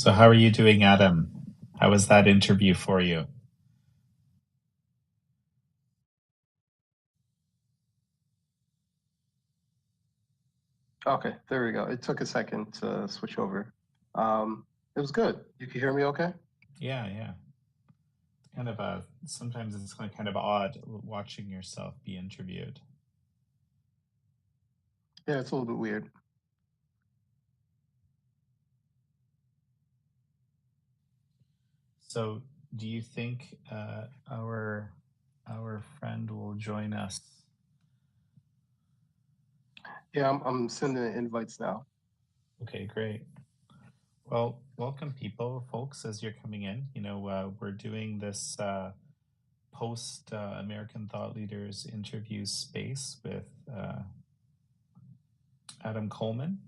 So how are you doing, Adam? How was that interview for you? Okay, there we go. It took a second to switch over. It was good. You can hear me okay? Yeah, yeah. Kind of sometimes it's kind of odd watching yourself be interviewed. Yeah, it's a little bit weird. So do you think our friend will join us? Yeah, I'm sending invites now. Okay, great. Well, welcome people, folks, as you're coming in. We're doing this post American Thought Leaders interview space with Adam Coleman.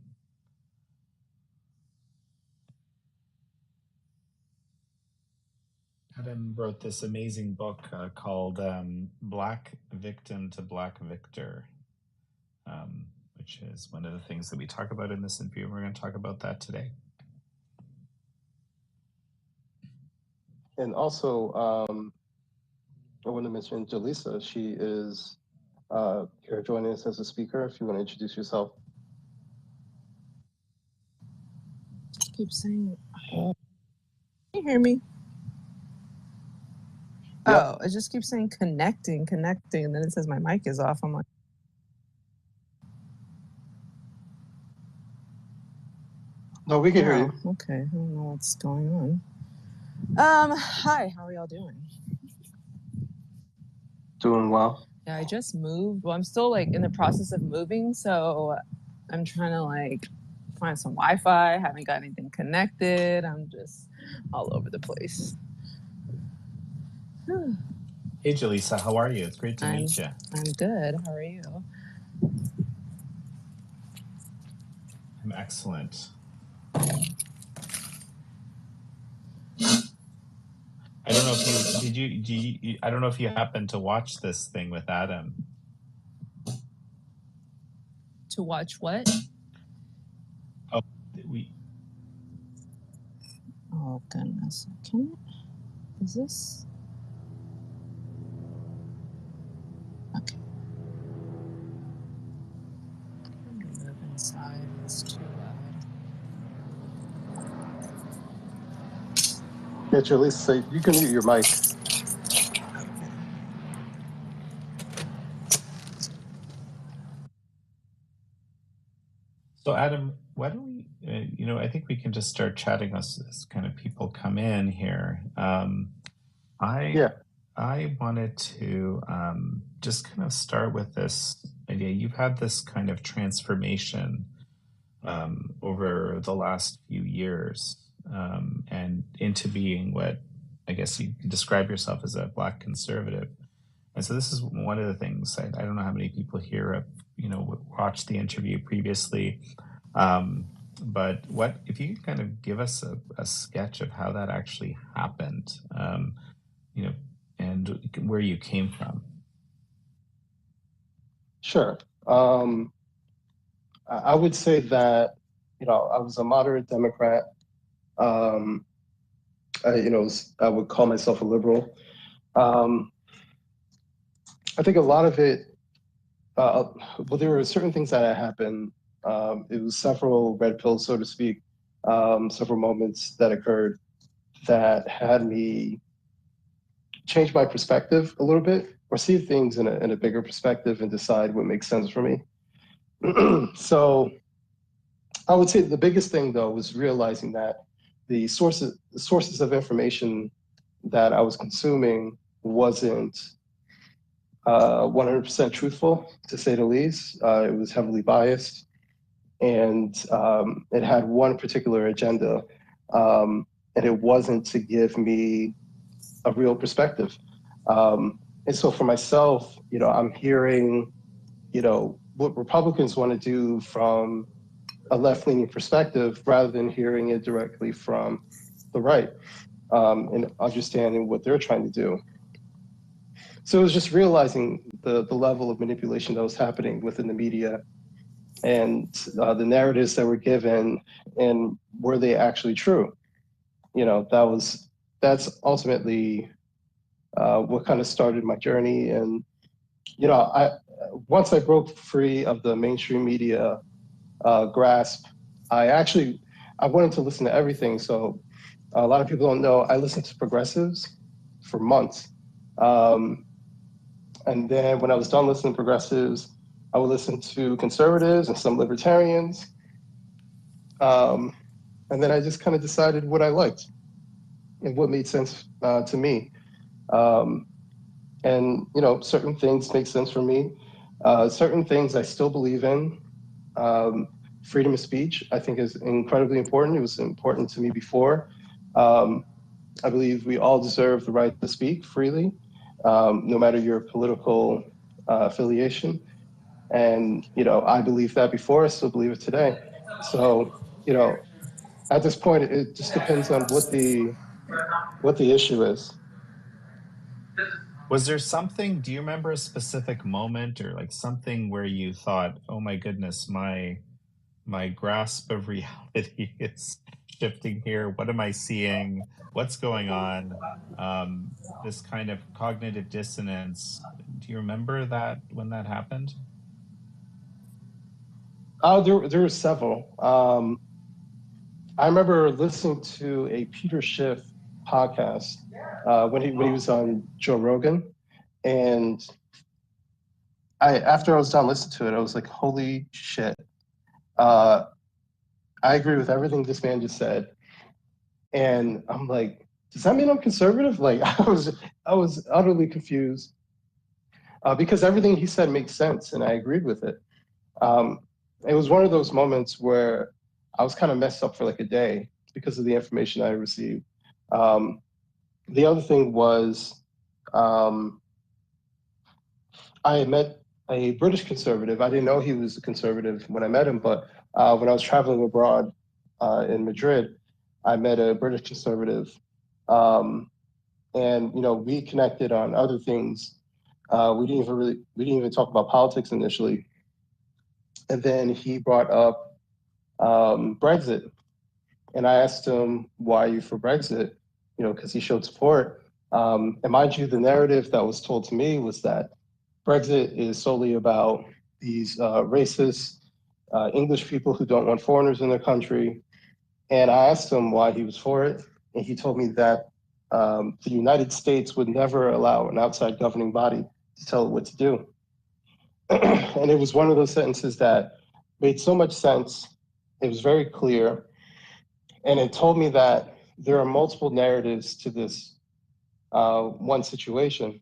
Adam wrote this amazing book called Black Victim to Black Victor, which is one of the things that we talk about in this interview. We're going to talk about that today. And also, I want to mention Jaleesa. She is here joining us as a speaker. If you want to introduce yourself. Keep saying, can you hear me? Yep. Oh, it just keeps saying connecting, and then it says my mic is off. I'm like, No, we can hear you. Okay, I don't know what's going on. Hi, how are y'all doing? Doing well. Yeah, I just moved. Well, I'm still like in the process of moving, so I'm trying to like find some Wi-Fi. Haven't got anything connected. I'm just all over the place. Hey, Jaleesa, how are you? It's great to meet you. I'm good. How are you? I'm excellent. I don't know if I don't know if you happened to watch this thing with Adam. To watch what? Oh, Oh goodness. Is this? Okay. I'm gonna move inside. It's too loud. Yeah, Jaleesa, you can mute your mic. So Adam, why don't we, I think we can just start chatting as kind of people come in here. I wanted to just kind of start with this idea. You've had this kind of transformation over the last few years and into being what I guess you describe yourself as a Black conservative. And so this is one of the things, I don't know how many people here have, watched the interview previously. But what if you could kind of give us a sketch of how that actually happened, and where you came from? Sure. I would say that, I was a moderate Democrat. I would call myself a liberal. I think a lot of it, well, there were certain things that had happened. It was several red pills, so to speak, several moments that occurred that had me change my perspective a little bit, or see things in a bigger perspective and decide what makes sense for me. So I would say the biggest thing, though, was realizing that the sources of information that I was consuming wasn't 100% truthful, to say the least. It was heavily biased, and it had one particular agenda, and it wasn't to give me a real perspective. And so for myself, I'm hearing, what Republicans want to do from a left-leaning perspective rather than hearing it directly from the right, and understanding what they're trying to do. So it was just realizing the level of manipulation that was happening within the media, and the narratives that were given, and were they actually true? that's ultimately what kind of started my journey. And once I broke free of the mainstream media grasp, I wanted to listen to everything. So a lot of people don't know I listened to progressives for months. And then when I was done listening to progressives, I would listen to conservatives and some libertarians. And then I just kind of decided what I liked and what made sense to me. And certain things make sense for me. Certain things I still believe in. Freedom of speech, I think, is incredibly important. It was important to me before. I believe we all deserve the right to speak freely, no matter your political affiliation. And I believe that before, I still believe it today. So at this point, it just depends on what the issue is. Was there something, do you remember a specific moment or like something where you thought, oh my goodness, my grasp of reality is shifting here. What am I seeing? What's going on? This kind of cognitive dissonance. Do you remember that when that happened? There were several. I remember listening to a Peter Schiff podcast when he was on Joe Rogan, and after I was done listening to it, I was like, holy shit. I agree with everything this man just said. And I'm like, does that mean I'm conservative? Like I was utterly confused because everything he said makes sense and I agreed with it. It was one of those moments where I was kind of messed up for like a day because of the information I received. The other thing was I had met a British conservative. I didn't know he was a conservative when I met him, but when I was traveling abroad in Madrid, I met a British conservative, and we connected on other things. We didn't even talk about politics initially, and then he brought up Brexit, and I asked him, "Why are you for Brexit?" Because he showed support. And mind you, the narrative that was told to me was that Brexit is solely about these racist English people who don't want foreigners in their country. And I asked him why he was for it. And he told me that the United States would never allow an outside governing body to tell it what to do. And it was one of those sentences that made so much sense. It was very clear. And it told me that there are multiple narratives to this one situation,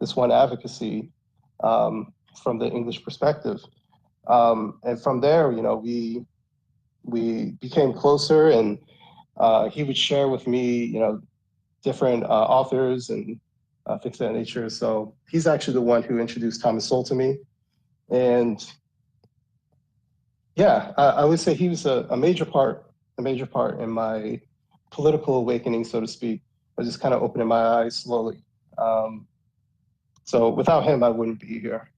this one advocacy from the English perspective. And from there, we became closer, and he would share with me, different authors and things of that nature. So he's actually the one who introduced Thomas Sowell to me. And yeah, I would say he was a major part in my political awakening, so to speak. I was just kind of opening my eyes slowly. So without him, I wouldn't be here.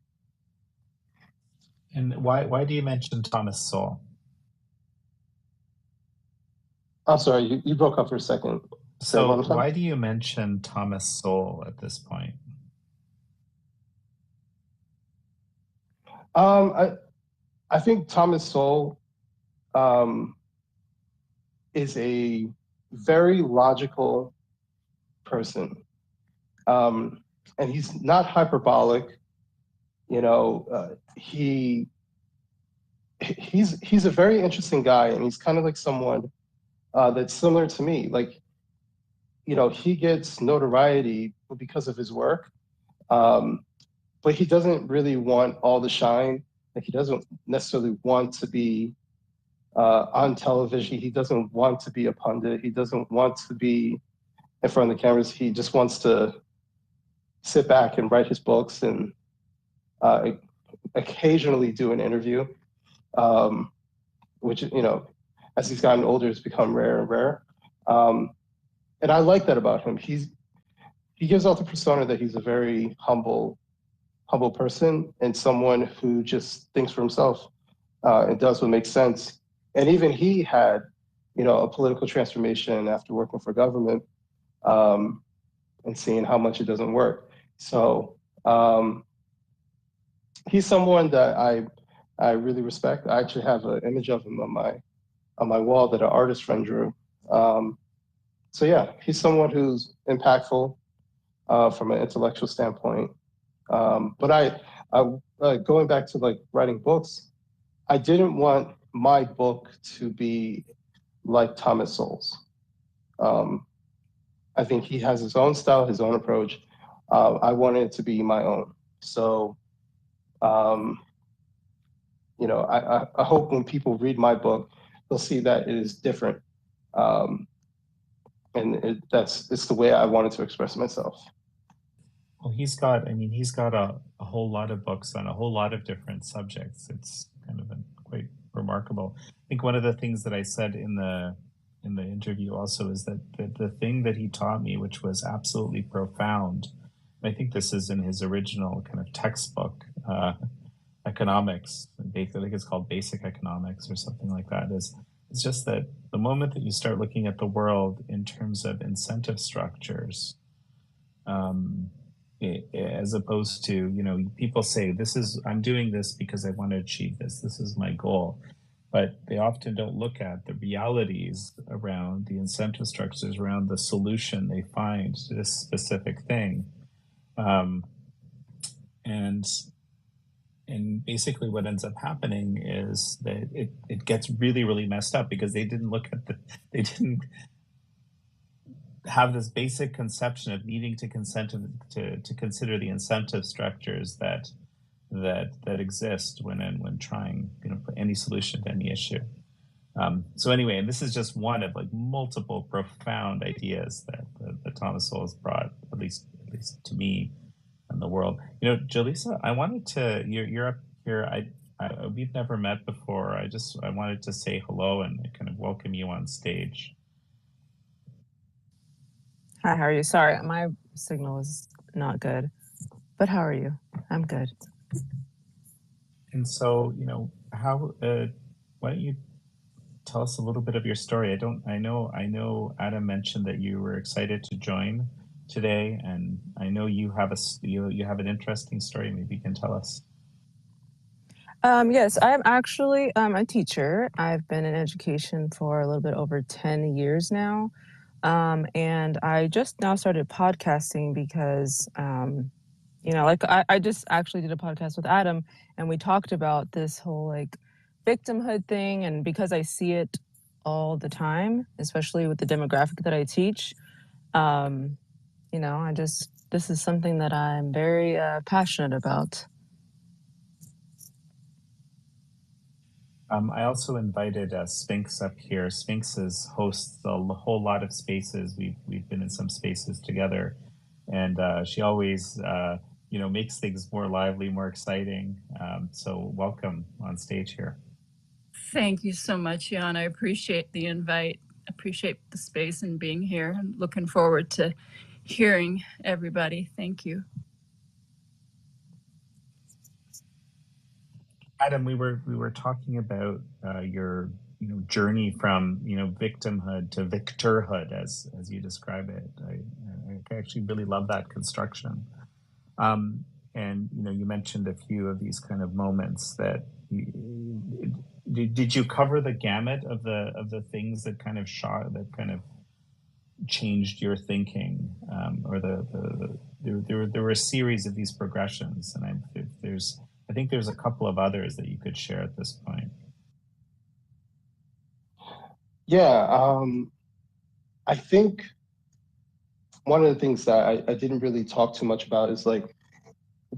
And why do you mention Thomas Sowell? I'm sorry, you broke up for a second. So why do you mention Thomas Sowell at this point? I think Thomas Sowell is a very logical person, and he's not hyperbolic. He's a very interesting guy, and he's kind of like someone that's similar to me. Like, he gets notoriety because of his work, but he doesn't really want all the shine. Like, he doesn't necessarily want to be on television. He doesn't want to be a pundit. He doesn't want to be in front of the cameras. He just wants to sit back and write his books and occasionally do an interview, which, as he's gotten older, has become rare and rare. And I like that about him. He gives off the persona that he's a very humble person and someone who just thinks for himself and does what makes sense. And even he had a political transformation after working for government, and seeing how much it doesn't work. So he's someone that I really respect. I actually have an image of him on my wall that an artist friend drew. So yeah, he's someone who's impactful from an intellectual standpoint. But going back to like writing books, I didn't want my book to be like Thomas Sowell's. I think he has his own style, his own approach. I wanted it to be my own. So, I hope when people read my book, they'll see that it is different. And it's the way I wanted to express myself. Well, he's got a whole lot of books on a whole lot of different subjects. It's kind of quite remarkable. I think one of the things that I said in the interview also is that the thing that he taught me, which was absolutely profound, and I think this is in his original kind of textbook, economics, I think it's called Basic Economics or something like that, it's just that the moment that you start looking at the world in terms of incentive structures, as opposed to, people say, I'm doing this because I want to achieve this. This is my goal. But they often don't look at the realities around the incentive structures, around the solution they find to this specific thing. And basically what ends up happening is that it gets really, really messed up because they didn't have this basic conception of needing to consider the incentive structures that exist when trying any solution to any issue. So anyway, and this is just one of like multiple profound ideas that Thomas Sowell has brought, at least to me and the world. Jaleesa, I wanted to you're up here. We've never met before. I wanted to say hello and kind of welcome you on stage. Hi, how are you? Sorry, my signal is not good. But how are you? I'm good. And so, why don't you tell us a little bit of your story? I know Adam mentioned that you were excited to join today, and I know you have an interesting story. Maybe you can tell us. Yes, I'm actually a teacher. I've been in education for a little bit over 10 years now. And I just now started podcasting because, I just actually did a podcast with Adam and we talked about this whole like victimhood thing. And because I see it all the time, especially with the demographic that I teach, this is something that I'm very passionate about. I also invited Sphinx up here. Sphinx hosts a whole lot of spaces. We've been in some spaces together, and she always makes things more lively, more exciting. So welcome on stage here. Thank you so much, Jan. I appreciate the invite. Appreciate the space and being here. I'm looking forward to hearing everybody. Thank you. Adam, we were talking about your journey from victimhood to victorhood, as you describe it. I actually really love that construction. And you mentioned a few of these kind of moments that did you cover the gamut of the things that kind of changed your thinking, or there were a series of these progressions, and I think there's a couple of others that you could share at this point. Yeah, I think one of the things that I didn't really talk too much about is like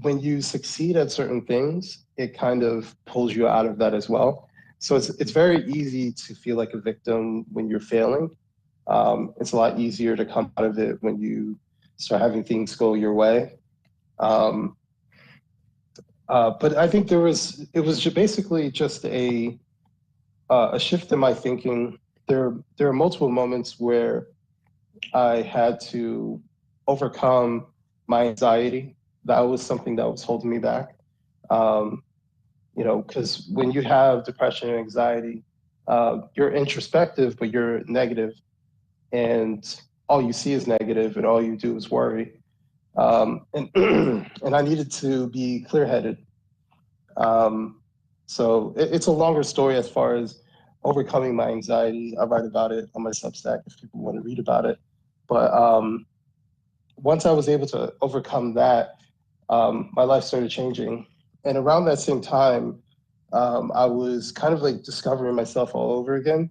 when you succeed at certain things, it kind of pulls you out of that as well. So it's very easy to feel like a victim when you're failing. It's a lot easier to come out of it when you start having things go your way. But I think it was basically just a shift in my thinking. There are multiple moments where I had to overcome my anxiety. That was something that was holding me back. Because when you have depression and anxiety, you're introspective, but you're negative, and all you see is negative, and all you do is worry. And and I needed to be clear-headed. So it's a longer story as far as overcoming my anxiety. I write about it on my Substack if people want to read about it. But once I was able to overcome that, my life started changing. And around that same time, I was kind of like discovering myself all over again,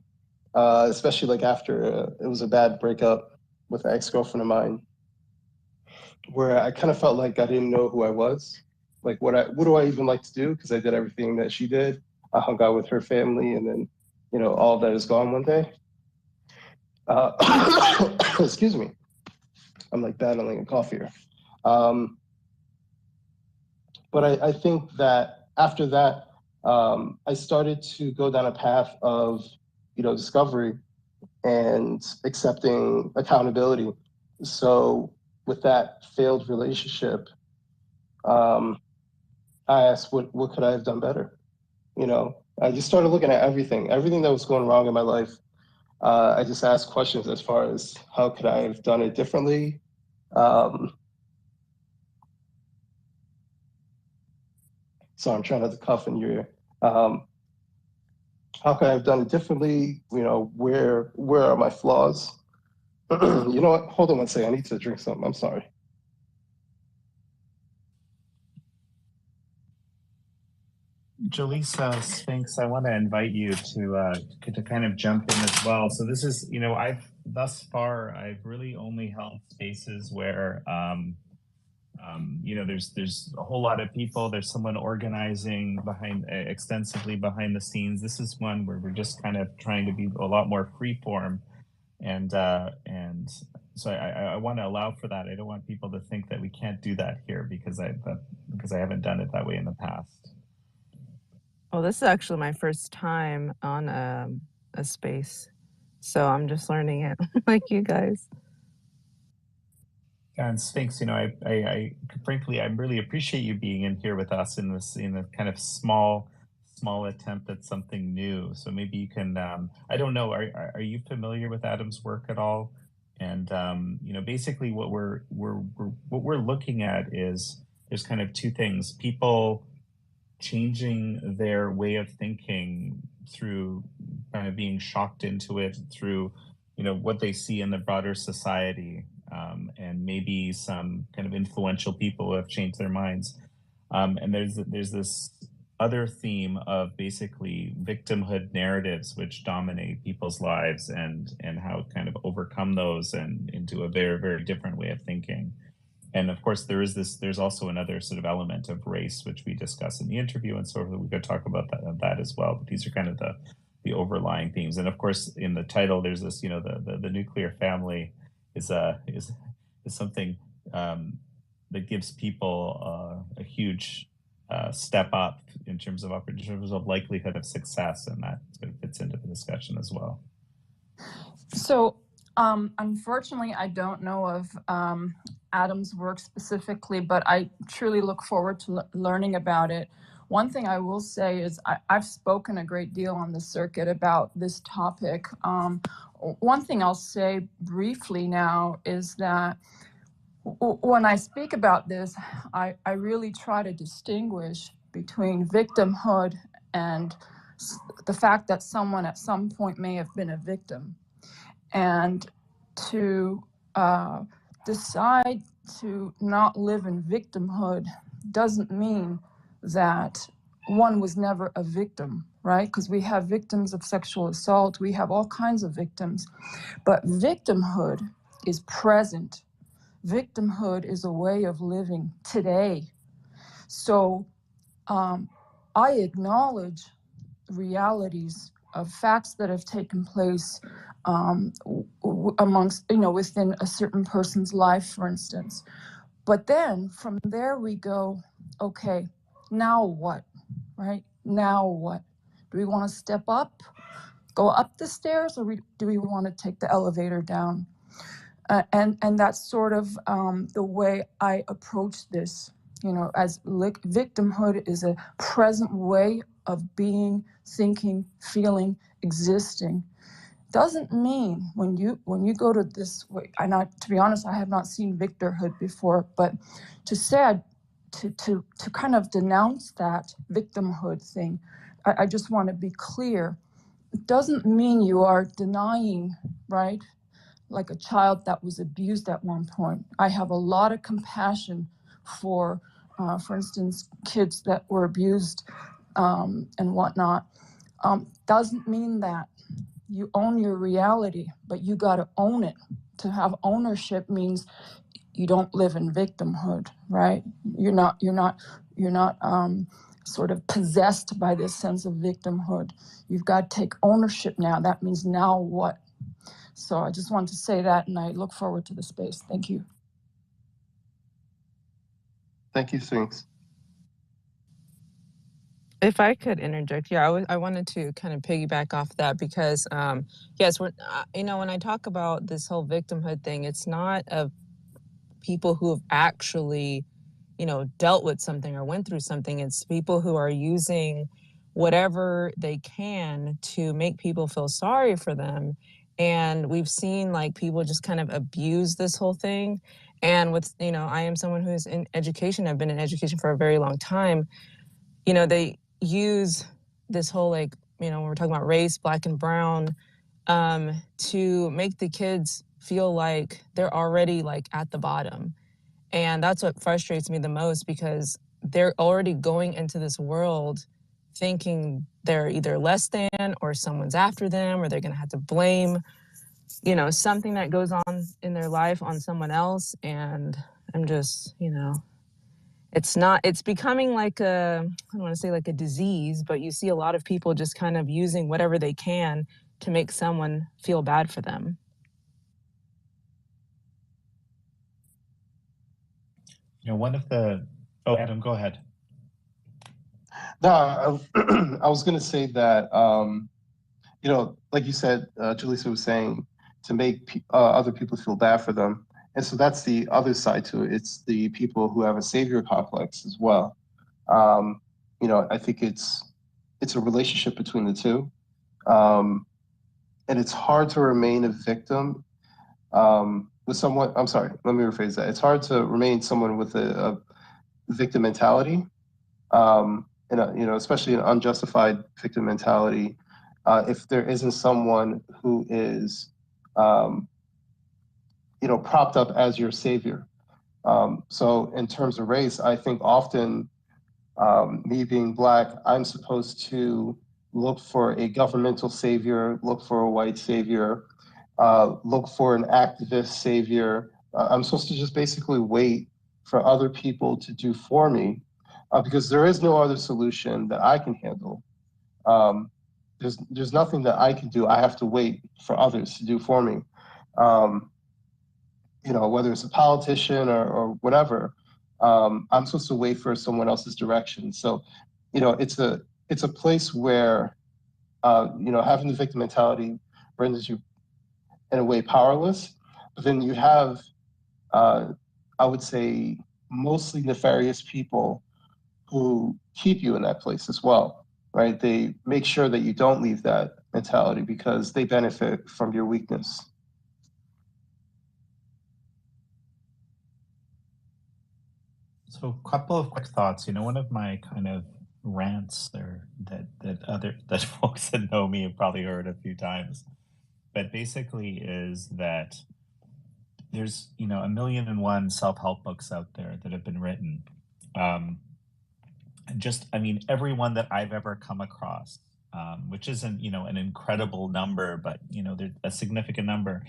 especially like after it was a bad breakup with an ex-girlfriend of mine, where I kind of felt like I didn't know who I was. Like, what do I even like to do? Because I did everything that she did. I hung out with her family, and then, all of that is gone one day. Excuse me. I'm like battling a cough here. But I think that after that, I started to go down a path of, discovery and accepting accountability. So with that failed relationship, I asked, what could I have done better? I just started looking at everything that was going wrong in my life. I just asked questions as far as how could I have done it differently? So I'm trying not to cough in your ear. How could I have done it differently? Where are my flaws? You know what? Hold on one second. I need to drink something. I'm sorry. Jaleesa, Sphinx, I want to invite you to kind of jump in as well. So this is, I've really only held spaces where, there's a whole lot of people. There's someone organizing extensively behind the scenes. This is one where we're just kind of trying to be a lot more freeform, and so I want to allow for that. I don't want people to think that we can't do that here because I haven't done it that way in the past. Well, this is actually my first time on a space, so I'm just learning it like you guys. And Sphinx, I frankly, I really appreciate you being in here with us in a kind of small attempt at something new. So maybe you can, I don't know, are you familiar with Adam's work at all? And basically what we're looking at is there's kind of two things: people changing their way of thinking through kind of being shocked into it through what they see in the broader society, and maybe some kind of influential people who have changed their minds, and there's this other theme of basically victimhood narratives which dominate people's lives, and how to kind of overcome those and into a very, very different way of thinking. And of course, there's also another sort of element of race, which we discuss in the interview, and so we could talk about that as well. But these are kind of the overlying themes. And of course, in the title, there's this, the nuclear family is something that gives people a huge step up in terms of likelihood of success, and that sort of fits into the discussion as well. So, unfortunately, I don't know of Adam's work specifically, but I truly look forward to learning about it. One thing I will say is I've spoken a great deal on the circuit about this topic. One thing I'll say briefly now is that when I speak about this, I really try to distinguish between victimhood and the fact that someone at some point may have been a victim. And to decide to not live in victimhood doesn't mean that one was never a victim, right? Because we have victims of sexual assault, we have all kinds of victims, but victimhood is present. Victimhood is a way of living today. So I acknowledge realities of facts that have taken place amongst, within a certain person's life, for instance. But then from there we go, okay, now what, right? Now what? Do we want to step up, go up the stairs, or do we want to take the elevator down? And that's sort of the way I approach this, as victimhood is a present way of being, thinking, feeling, existing doesn't mean when you go to this way, to be honest, I have not seen Victorhood before, but to kind of denounce that victimhood thing, I just want to be clear. It doesn't mean you are denying, right? Like a child that was abused at one point. I have a lot of compassion for instance, kids that were abused and whatnot. Doesn't mean that you own your reality, but you got to own it. To have ownership means you don't live in victimhood, right? You're not sort of possessed by this sense of victimhood. You've got to take ownership now. That means now what? So I just wanted to say that, and I look forward to the space. Thank you. Thank you, Sphinx. If I could interject, I wanted to kind of piggyback off that because, yes, when I talk about this whole victimhood thing, it's not of people who have actually, dealt with something or went through something. It's people who are using whatever they can to make people feel sorry for them. And we've seen like people just kind of abuse this whole thing. And I am someone who's in education. I've been in education for a very long time. They use this whole when we're talking about race, black and brown, to make the kids feel like they're already like at the bottom. And that's what frustrates me the most, because they're already going into this world thinking they're either less than or someone's after them, or they're going to have to blame, something that goes on in their life on someone else. And I'm just, it's becoming like I don't want to say like a disease, but you see a lot of people just kind of using whatever they can to make someone feel bad for them. Adam, go ahead. No, I was going to say that, like you said, Julissa was saying, to make other people feel bad for them. And so that's the other side to it. It's the people who have a savior complex as well. I think it's a relationship between the two. And it's hard to remain a victim with someone. I'm sorry, let me rephrase that. It's hard to remain someone with a victim mentality, especially an unjustified victim mentality, if there isn't someone who is, propped up as your savior. So in terms of race, I think often, me being Black, I'm supposed to look for a governmental savior, look for a white savior, look for an activist savior. I'm supposed to just basically wait for other people to do for me, because there is no other solution that I can handle. There's nothing that I can do. I have to wait for others to do for me. Whether it's a politician or whatever, I'm supposed to wait for someone else's direction. So, it's a place where, having the victim mentality renders you in a way powerless, but then you have, I would say, mostly nefarious people who keep you in that place as well, right? They make sure that you don't leave that mentality because they benefit from your weakness. So a couple of quick thoughts. One of my kind of rants there that folks that know me have probably heard a few times, but basically is that there's, 1,000,001 self-help books out there that have been written. Every one that I've ever come across, which isn't, an incredible number, but, they're a significant number.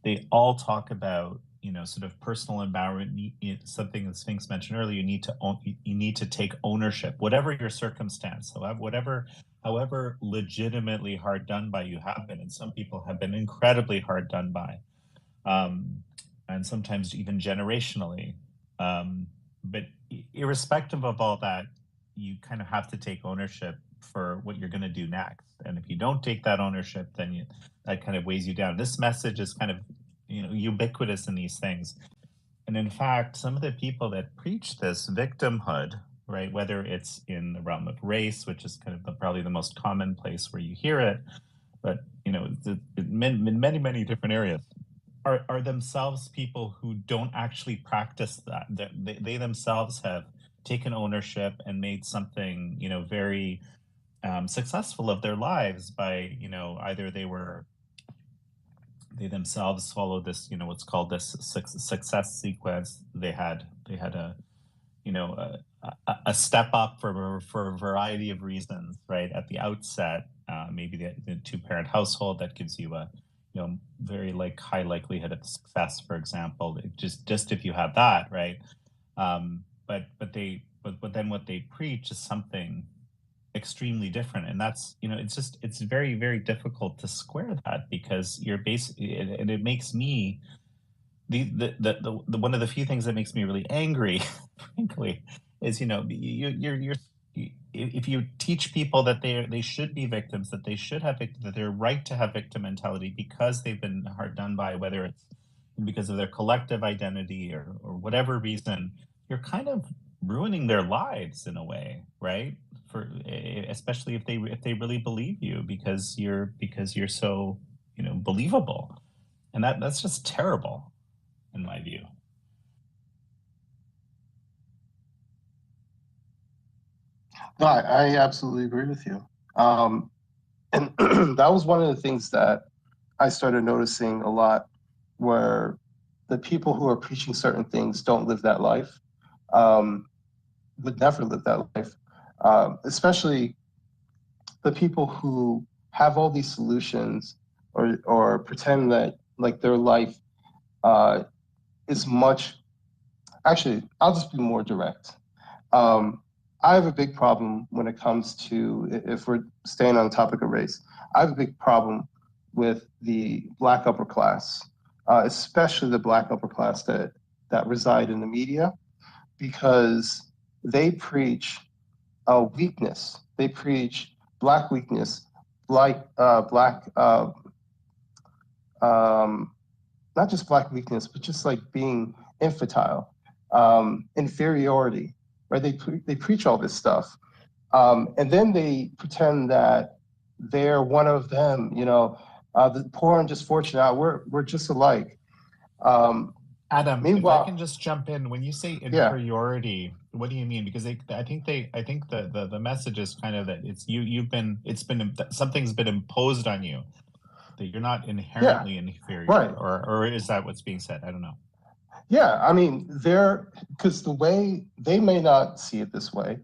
They all talk about, sort of personal empowerment, something that Sphinx mentioned earlier. You need to take ownership, whatever your circumstance, however legitimately hard done by you have been. And some people have been incredibly hard done by, and sometimes even generationally. But irrespective of all that, you kind of have to take ownership for what you're going to do next. And if you don't take that ownership, then that kind of weighs you down. This message is kind of, ubiquitous in these things. And in fact, some of the people that preach this victimhood, right, whether it's in the realm of race, which is kind of probably the most common place where you hear it, but in many different areas, are themselves people who don't actually practice that. They themselves have taken ownership and made something, very successful of their lives by, either they themselves followed this, what's called this success sequence. They had a step up for a variety of reasons, right? At the outset, maybe the two-parent household that gives you a very high likelihood of success, for example. Just if you have that, right? But then what they preach is something extremely different, and that's it's very difficult to square that, because you're basically, and it makes me the one of the few things that makes me really angry, frankly, is you're if you teach people that they should be victims, that they should have victims, that they're right to have victim mentality because they've been hard done by, whether it's because of their collective identity or whatever reason, you're kind of ruining their lives in a way, right? For especially if they really believe you, because you're so believable, and that's just terrible in my view. No, I absolutely agree with you. And that was one of the things that I started noticing a lot, where the people who are preaching certain things don't live that life, would never live that life, especially the people who have all these solutions, or pretend that their life is much. Actually, I'll just be more direct. I have a big problem when it comes to, if we're staying on the topic of race, I have a big problem with the Black upper class, especially the Black upper class that reside in the media, because they preach weakness. They preach Black weakness, Black, not just Black weakness, but just being infantile, inferiority, right? They preach all this stuff, and then they pretend that they're one of them. The poor and just fortunate. We're just alike. Adam, if I can just jump in, when you say inferiority, yeah. What do you mean? Because I think the message is kind of that something's been imposed on you, that you're not inherently inferior, right? Or is that what's being said? I don't know. Yeah, I mean, because the way they may not see it this way,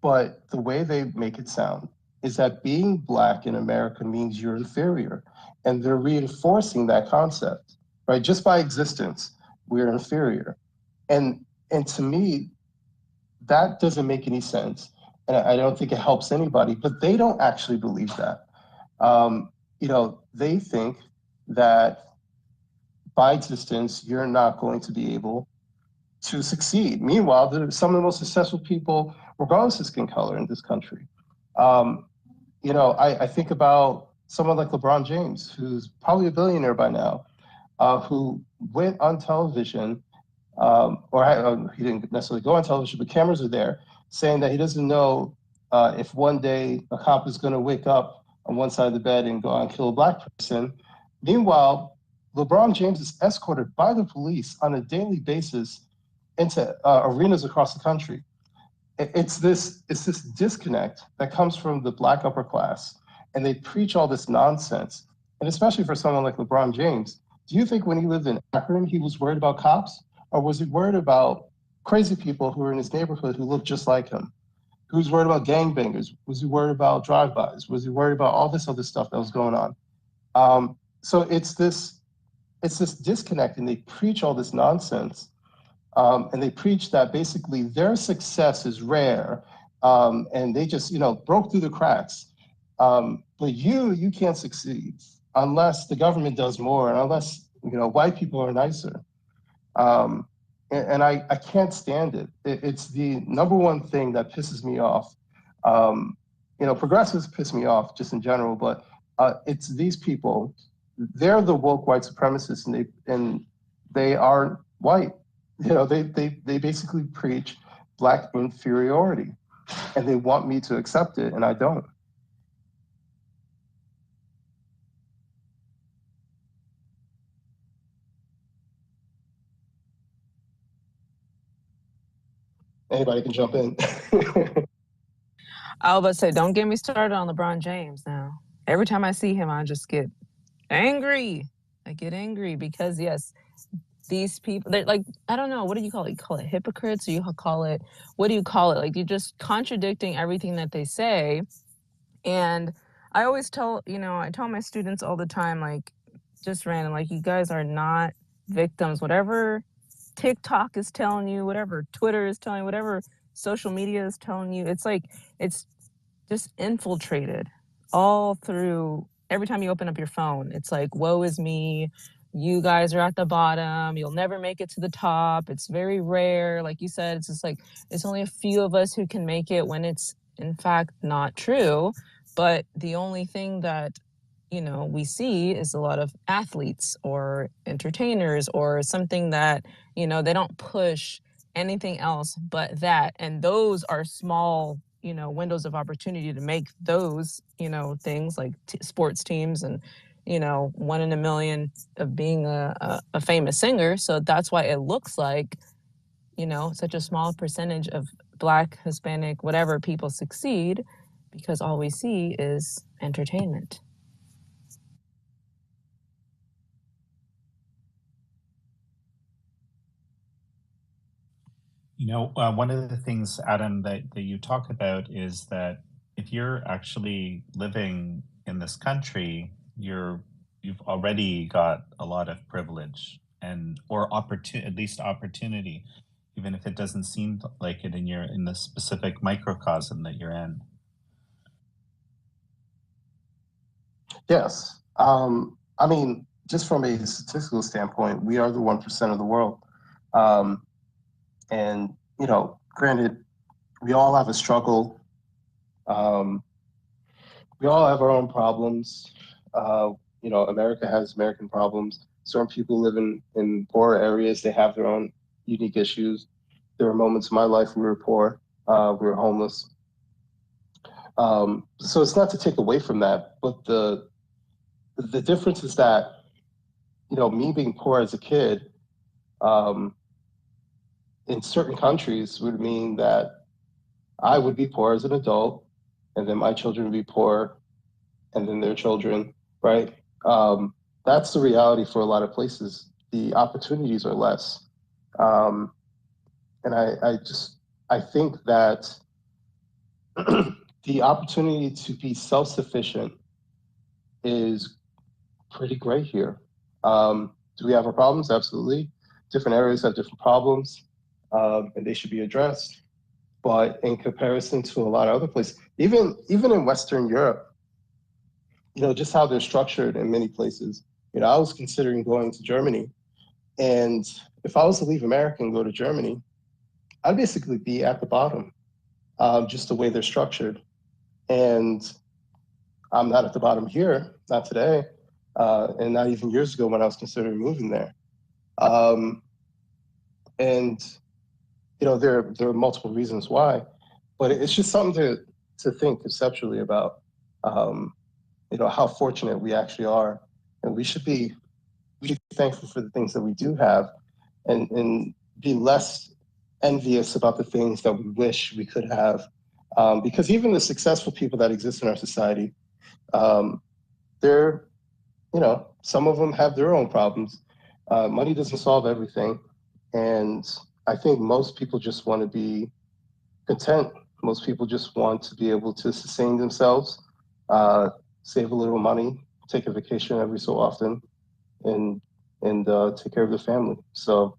but the way they make it sound is that being Black in America means you're inferior, and they're reinforcing that concept, right? Just by existence, we're inferior, and to me, that doesn't make any sense, and I don't think it helps anybody. But they don't actually believe that. They think that by existence, you're not going to be able to succeed. Meanwhile, they're some of the most successful people, regardless of skin color, in this country. I think about someone like LeBron James, who's probably a billionaire by now, who went on television, or he didn't necessarily go on television, but cameras are there, saying that he doesn't know if one day a cop is going to wake up on one side of the bed and go out and kill a Black person. Meanwhile, LeBron James is escorted by the police on a daily basis into arenas across the country. It's this disconnect that comes from the Black upper class, and they preach all this nonsense. And especially for someone like LeBron James, do you think when he lived in Akron, he was worried about cops? Or was he worried about crazy people who were in his neighborhood who looked just like him? Who was worried about gangbangers? Was he worried about drive-bys? Was he worried about all this other stuff that was going on? So it's this disconnect, and they preach all this nonsense. And they preach that basically their success is rare, and they just broke through the cracks. But you can't succeed unless the government does more, and unless white people are nicer. And I can't stand it. It's the number one thing that pisses me off. Progressives piss me off just in general, but it's these people. They're the woke white supremacists, and they are white. They basically preach Black inferiority, and they want me to accept it, and I don't. Anybody can jump in. I was about to say, don't get me started on LeBron James now. Every time I see him, I just get angry. I get angry because, yes, these people, they're like, I don't know, what do you call it? You call it hypocrites, or you call it, what do you call it? Like, you're just contradicting everything that they say. And I always tell, I tell my students all the time, like, just random, like, you guys are not victims. Whatever TikTok is telling you, whatever Twitter is telling you, whatever social media is telling you, it's like, it's just infiltrated all through. Every time you open up your phone, it's like, woe is me, you guys are at the bottom, you'll never make it to the top, it's very rare. Like you said, it's just like, it's only a few of us who can make it, when it's in fact not true. But the only thing that we see is a lot of athletes or entertainers or something that they don't push anything else but that. And those are small windows of opportunity to make those things like sports teams, and 1 in a million of being a famous singer. So that's why it looks like such a small percentage of Black, Hispanic, whatever people succeed, because all we see is entertainment. One of the things, Adam, that you talk about is that if you're actually living in this country, you've already got a lot of privilege or at least opportunity, even if it doesn't seem like it in the specific microcosm that you're in. Yes. I mean, just from a statistical standpoint, we are the 1% of the world. And, granted, we all have a struggle. We all have our own problems. America has American problems. Certain people live in poor areas. They have their own unique issues. There were moments in my life we were poor. We were homeless. So it's not to take away from that, but the difference is that, me being poor as a kid, in certain countries would mean that I would be poor as an adult, and then my children would be poor, and then their children, right? That's the reality for a lot of places. The opportunities are less. And I think that the opportunity to be self-sufficient is pretty great here. Do we have our problems? Absolutely. Different areas have different problems, and they should be addressed. But in comparison to a lot of other places, even in Western Europe, just how they're structured in many places. I was considering going to Germany, and if I was to leave America and go to Germany, I'd basically be at the bottom, just the way they're structured. And I'm not at the bottom here, not today, and not even years ago when I was considering moving there. And there are multiple reasons why, but it's just something to think conceptually about. How fortunate we actually are, and we should be thankful for the things that we do have, and be less envious about the things that we wish we could have, because even the successful people that exist in our society, they're some of them have their own problems. Money doesn't solve everything, and I think most people just want to be content. Most people just want to be able to sustain themselves, save a little money, take a vacation every so often, and take care of the family. So,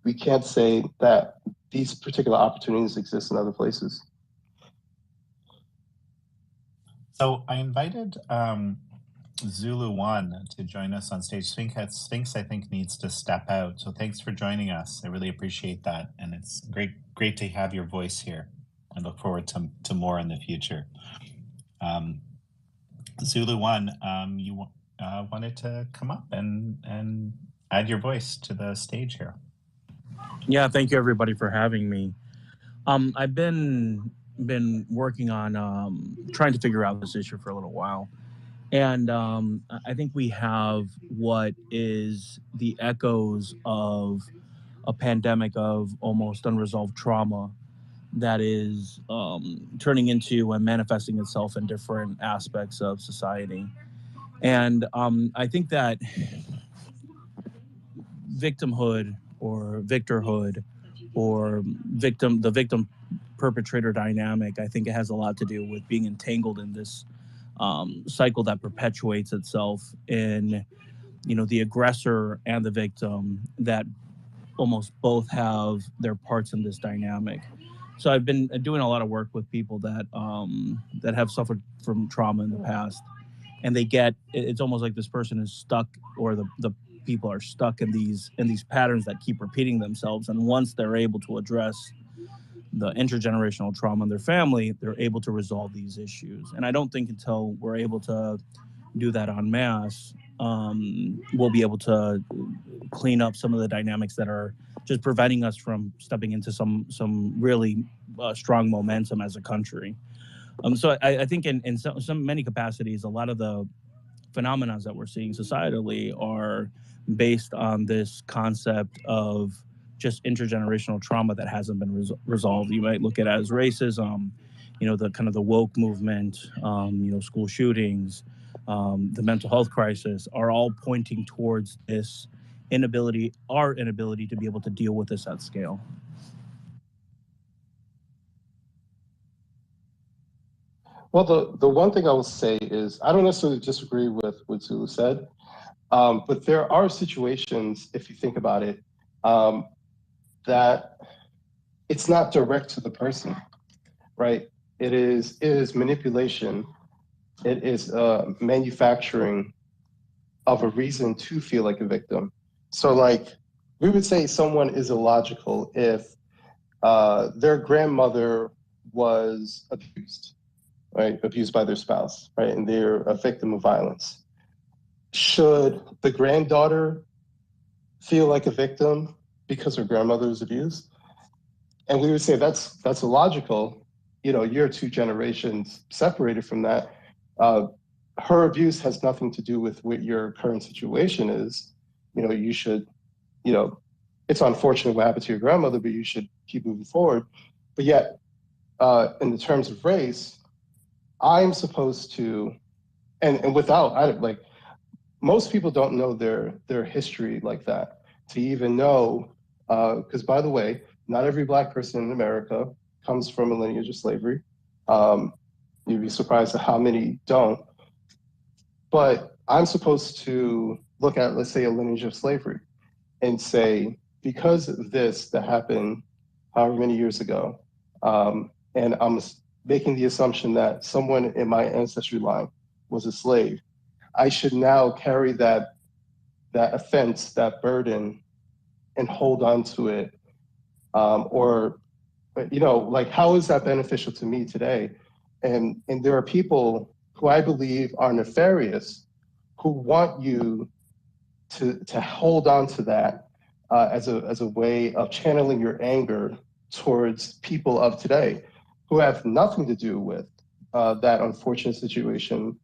we can't say that these particular opportunities exist in other places. So I invited Zulu One to join us on stage. Sphinx, I think, needs to step out. So thanks for joining us. I really appreciate that. And it's great to have your voice here. I look forward to more in the future. Zulu One, you wanted to come up and add your voice to the stage here. Yeah, thank you everybody for having me. I've been working on trying to figure out this issue for a little while. And I think we have what is the echoes of a pandemic of almost unresolved trauma that is turning into and manifesting itself in different aspects of society. And I think that victimhood or victorhood or the victim perpetrator dynamic, I think it has a lot to do with being entangled in this cycle that perpetuates itself in, the aggressor and the victim, that almost both have their parts in this dynamic. So I've been doing a lot of work with people that that have suffered from trauma in the past, and it's almost like this person is stuck, or the people are stuck in these patterns that keep repeating themselves. And once they're able to address the intergenerational trauma in their family, they're able to resolve these issues. And I don't think until we're able to do that en masse, we'll be able to clean up some of the dynamics that are just preventing us from stepping into some really strong momentum as a country. So I think in many capacities, a lot of the phenomena that we're seeing societally are based on this concept of just intergenerational trauma that hasn't been resolved. You might look at it as racism, the kind of the woke movement, school shootings, the mental health crisis are all pointing towards this our inability to be able to deal with this at scale. Well, the one thing I will say is I don't necessarily disagree with what Zulu said, but there are situations, if you think about it, that it's not direct to the person, right? It is manipulation. It is manufacturing of a reason to feel like a victim. So like we would say someone is illogical if their grandmother was abused, right? Abused by their spouse, right? And they're a victim of violence. Should the granddaughter feel like a victim because her grandmother was abused? And we would say that's illogical. You're 2 generations separated from that. Her abuse has nothing to do with what your current situation is. You should, it's unfortunate what happened to your grandmother, but you should keep moving forward. But yet, in the terms of race, I'm supposed to, and without, most people don't know their history like that, to even know, because by the way, not every Black person in America comes from a lineage of slavery. You'd be surprised at how many don't. But I'm supposed to look at, let's say, a lineage of slavery and say, because of this that happened however many years ago, and I'm making the assumption that someone in my ancestry line was a slave, I should now carry that offense, that burden, and hold on to it. How is that beneficial to me today? And there are people who I believe are nefarious, who want you to hold on to that as a way of channeling your anger towards people of today who have nothing to do with that unfortunate situation,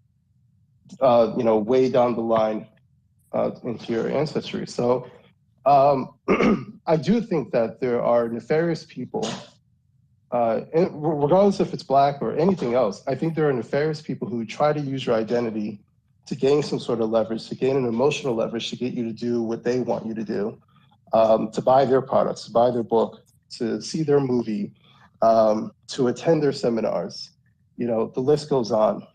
way down the line into your ancestry. So I do think that there are nefarious people, and regardless if it's Black or anything else, I think there are nefarious people who try to use your identity to gain some sort of leverage, to gain an emotional leverage, to get you to do what they want you to do, to buy their products, to buy their book, to see their movie, to attend their seminars. The list goes on,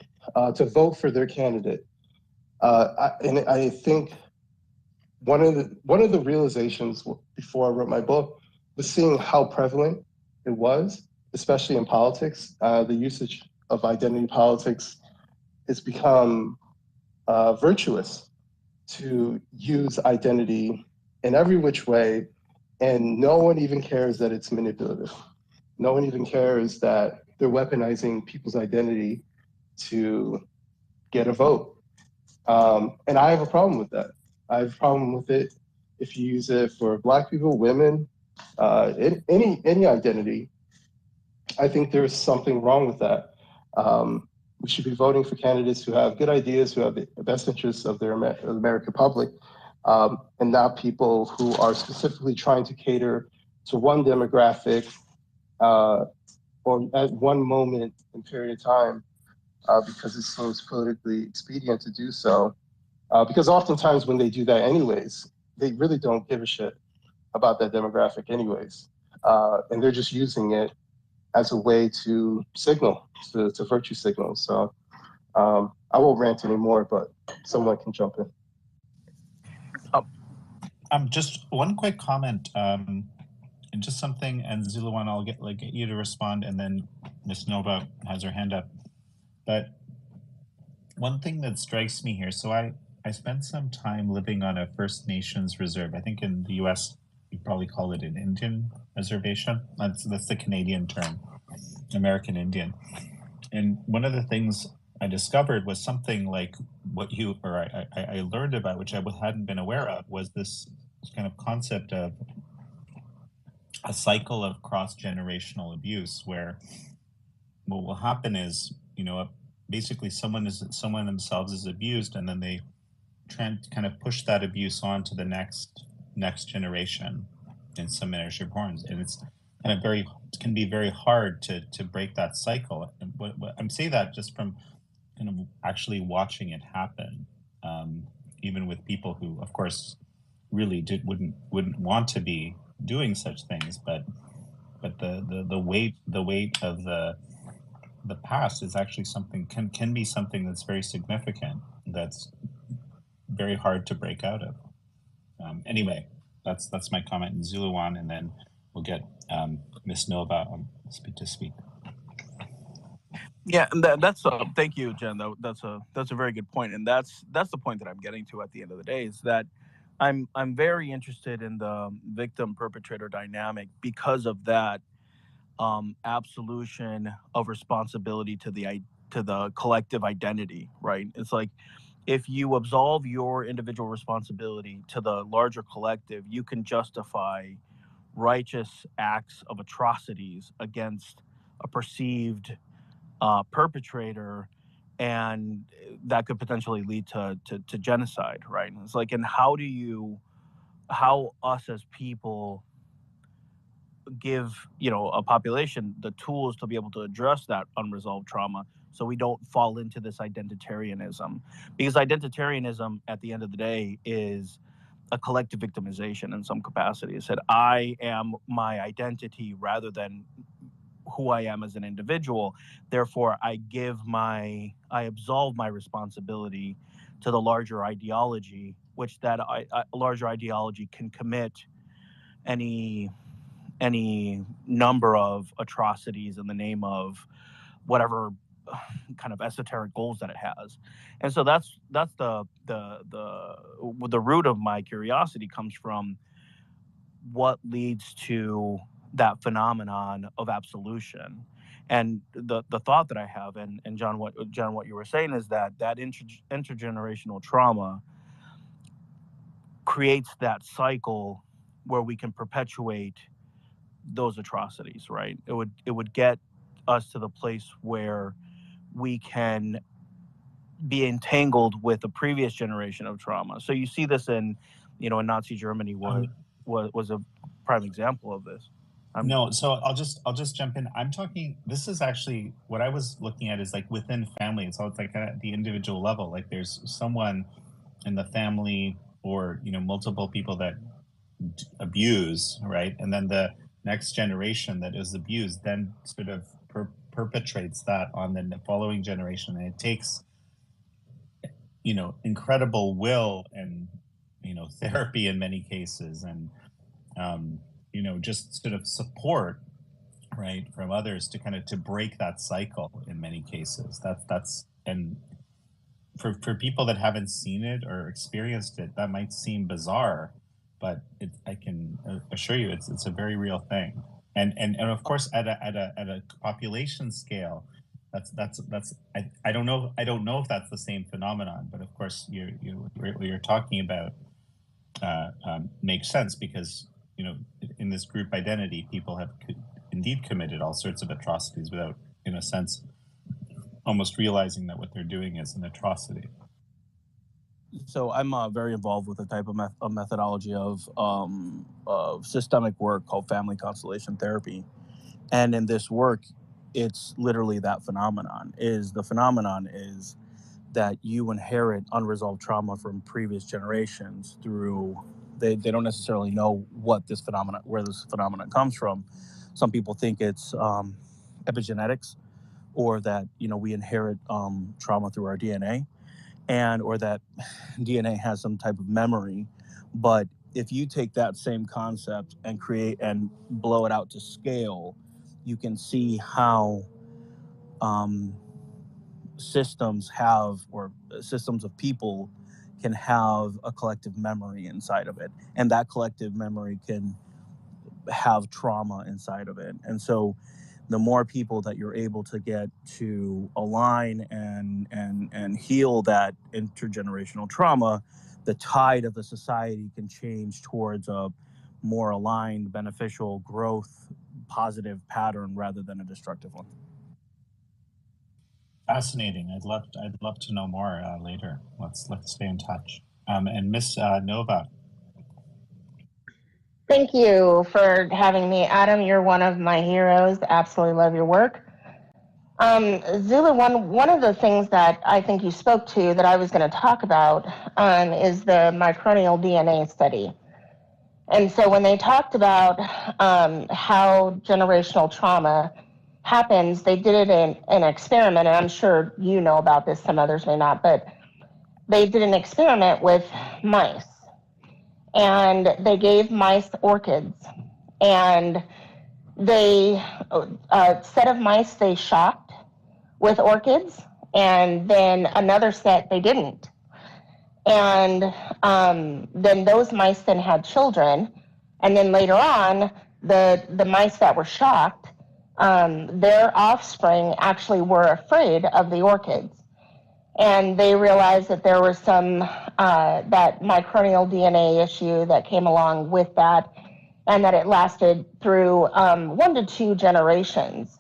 to vote for their candidate. And I think one of the realizations before I wrote my book was seeing how prevalent it was, especially in politics. The usage of identity politics has become virtuous, to use identity in every which way, and no one even cares that it's manipulative. No one even cares that they're weaponizing people's identity to get a vote. And I have a problem with that. I have a problem with it if you use it for Black people, women, any identity. I think there's something wrong with that. We should be voting for candidates who have good ideas, who have the best interests of the American public, and not people who are specifically trying to cater to one demographic or at one moment in period of time because it seems politically expedient to do so. Because oftentimes when they do that anyways, they really don't give a shit about that demographic anyways. And they're just using it as a way to signal, to virtue signal. So I won't rant anymore, but someone can jump in. Just one quick comment, and just something, and Zuluan, I'll get you to respond, and then Ms. Nova has her hand up. But one thing that strikes me here, so I spent some time living on a First Nations reserve. I think in the US, you probably call it an Indian reservation. That's the Canadian term, American Indian. And one of the things I discovered was something like what I learned about, which I hadn't been aware of, was this kind of concept of a cycle of cross-generational abuse, where what will happen is, basically someone themselves is abused, and then they try to kind of push that abuse on to the next generation in some measure of forms, and it's kind of it can be very hard to break that cycle. And I'm saying that just from kind of actually watching it happen, even with people who, of course, really wouldn't want to be doing such things, but the weight of the past is actually something can be something that's very significant, that's very hard to break out of. Anyway, that's my comment in Zuluan, and then we'll get Ms. Nova to speak. Yeah, and that's thank you, Jen. That's a very good point, and that's the point that I'm getting to at the end of the day, is that I'm very interested in the victim perpetrator dynamic because of that absolution of responsibility to the collective identity, right? It's like, if you absolve your individual responsibility to the larger collective, you can justify righteous acts of atrocities against a perceived perpetrator, and that could potentially lead to genocide, right? And it's like, and how us as people give a population the tools to be able to address that unresolved trauma, so we don't fall into this identitarianism, because identitarianism at the end of the day is a collective victimization in some capacity. It said, I am my identity rather than who I am as an individual. Therefore, I absolve my responsibility to the larger ideology, which that larger ideology can commit any number of atrocities in the name of whatever kind of esoteric goals that it has. And so that's the root of my curiosity comes from what leads to that phenomenon of absolution. And the thought that I have, and John, what you were saying, is that intergenerational trauma creates that cycle where we can perpetuate those atrocities, right? It would get us to the place where we can be entangled with a previous generation of trauma. So you see this in Nazi Germany was a prime example of this. So I'll just jump in. I'm talking, this is actually what I was looking at, is like within family. So it's like at the individual level, like there's someone in the family, or multiple people that abuse, right? And then the next generation that is abused then sort of perpetrates that on the following generation, and it takes incredible will and therapy in many cases, and just sort of support, right, from others to break that cycle in many cases. That's and for people that haven't seen it or experienced it, that might seem bizarre, but I can assure you it's a very real thing. And of course at a population scale, that's I don't know if that's the same phenomenon, but of course what you're talking about makes sense, because in this group identity, people have indeed committed all sorts of atrocities without, in a sense, almost realizing that what they're doing is an atrocity. So I'm very involved with a type of methodology of systemic work called family constellation therapy. And in this work, it's literally that phenomenon is that you inherit unresolved trauma from previous generations through, they don't necessarily know where this phenomenon comes from. Some people think it's epigenetics, or that, we inherit trauma through our DNA, or that DNA has some type of memory. But if you take that same concept and create and blow it out to scale, you can see how systems of people can have a collective memory inside of it, and that collective memory can have trauma inside of it. And so the more people that you're able to get to align and heal that intergenerational trauma, the tide of the society can change towards a more aligned, beneficial growth, positive pattern rather than a destructive one. Fascinating. I'd love to know more later. Let's stay in touch. And Miss Nova. Thank you for having me, Adam. You're one of my heroes. Absolutely love your work. Zula, one of the things that I think you spoke to that I was going to talk about is the microbial DNA study. And so when they talked about how generational trauma happens, they did it in an experiment, and I'm sure you know about this, some others may not, but they did an experiment with mice. And they gave mice orchids, and they a set of mice they shocked with orchids, and then another set they didn't. And then those mice then had children, and then later on, the mice that were shocked, their offspring actually were afraid of the orchids. And they realized that there was some, that microbial DNA issue that came along with that, and that it lasted through 1 to 2 generations.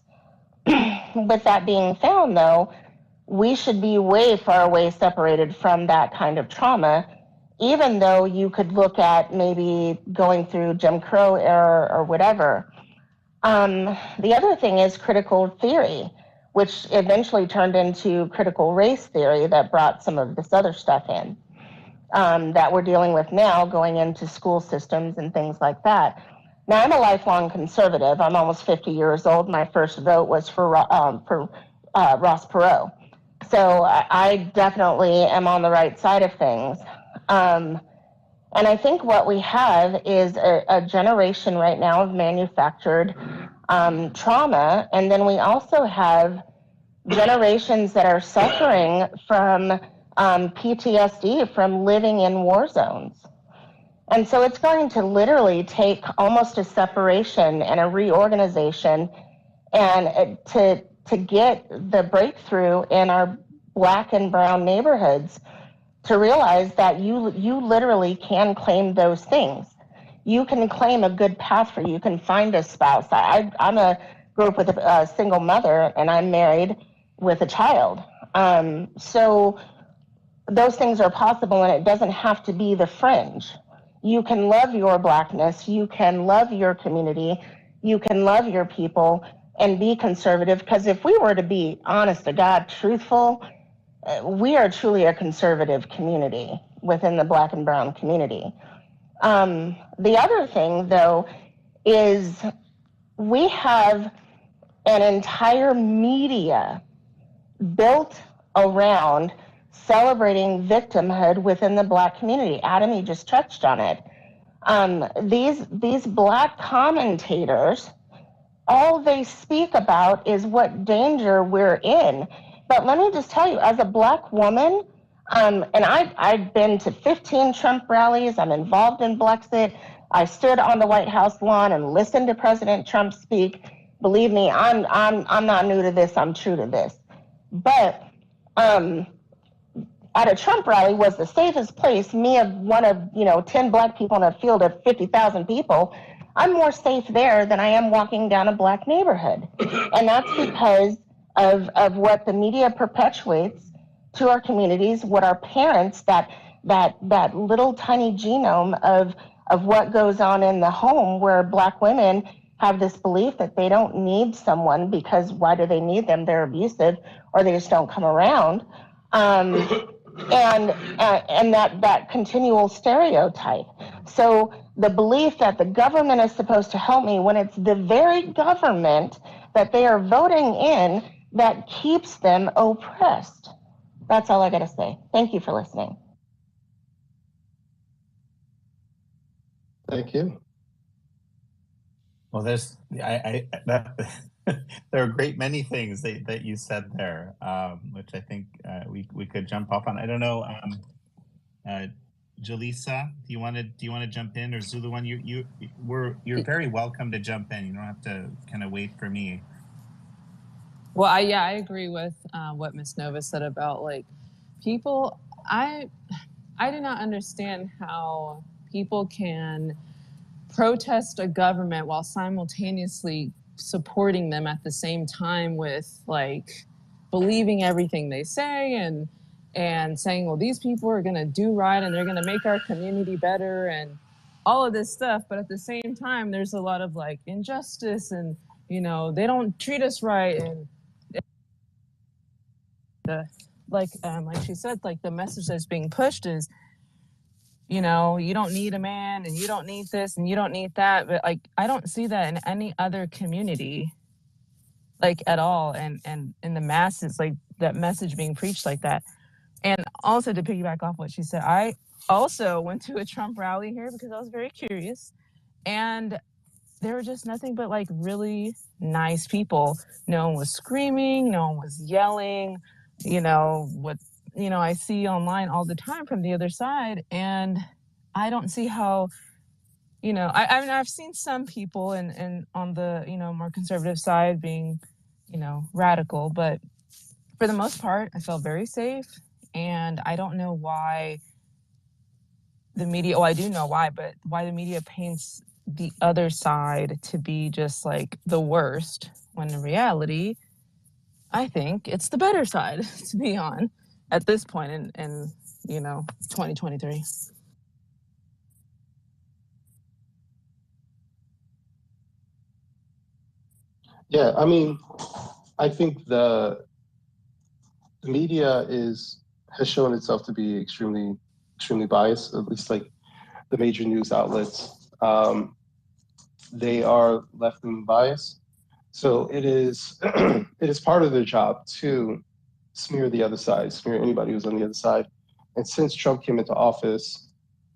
With that being found, though, we should be way far away separated from that kind of trauma, even though you could look at maybe going through Jim Crow era or whatever. The other thing is critical theory, which eventually turned into critical race theory that brought some of this other stuff in that we're dealing with now, going into school systems and things like that. Now, I'm a lifelong conservative. I'm almost 50 years old. My first vote was for Ross Perot. So I definitely am on the right side of things. And I think what we have is a generation right now of manufactured trauma, and then we also have generations that are suffering from PTSD from living in war zones. And so it's going to literally take almost a separation and a reorganization and to get the breakthrough in our Black and brown neighborhoods to realize that you literally can claim those things. You can claim a good path for you. You can find a spouse. I grew up with a single mother, and I'm married with a child. So those things are possible, and it doesn't have to be the fringe. You can love your Blackness. You can love your community. You can love your people and be conservative, because if we were to be honest to God, truthful, we are truly a conservative community within the Black and brown community. The other thing, though, is we have an entire media built around celebrating victimhood within the Black community. Adam, you just touched on it. These Black commentators, all they speak about is what danger we're in. But let me just tell you, as a Black woman, and I've been to 15 Trump rallies. I'm involved in Brexit. I stood on the White House lawn and listened to President Trump speak. Believe me, I'm not new to this. I'm true to this. But at a Trump rally was the safest place. Me, of one of 10 Black people in a field of 50,000 people, I'm more safe there than I am walking down a Black neighborhood, and that's because of what the media perpetuates to our communities, what our parents that that little tiny genome of what goes on in the home, where Black women have this belief that they don't need someone because why do they need them? They're abusive, or they just don't come around. And that continual stereotype. So the belief that the government is supposed to help me when it's the very government that they are voting in that keeps them oppressed. That's all I got to say. Thank you for listening. Thank you. Well, there's that there are a great many things that you said there, which I think we could jump off on. I don't know, Jaleesa, do you want to jump in, or Zulu One? You're very welcome to jump in. You don't have to kind of wait for me. Well, I agree with what Miss Nova said about like people. I do not understand how people can protest a government while simultaneously supporting them at the same time with like believing everything they say and saying, well, these people are going to do right and they're going to make our community better and all of this stuff. But at the same time, there's a lot of like injustice and, you know, they don't treat us right. And like she said, like the message that's being pushed is, you know, you don't need a man and you don't need this and you don't need that. But like, I don't see that in any other community, like at all. And in the masses, like that message being preached like that. And also to piggyback off what she said, I also went to a Trump rally here because I was very curious. And there were just nothing but like really nice people. No one was screaming, no one was yelling, you know, what I see online all the time from the other side. And I don't see how, you know, I mean, I've seen some people and on the, you know, more conservative side being, you know, radical, but for the most part, I felt very safe. And I don't know why the media, I do know why, but why the media paints the other side to be just like the worst, when in reality, I think it's the better side to be on at this point in 2023. Yeah, I mean, I think the media has shown itself to be extremely biased, at least like the major news outlets. They are left-wing biased. So it is it is part of their job to smear the other side, smear anybody who's on the other side. And since Trump came into office,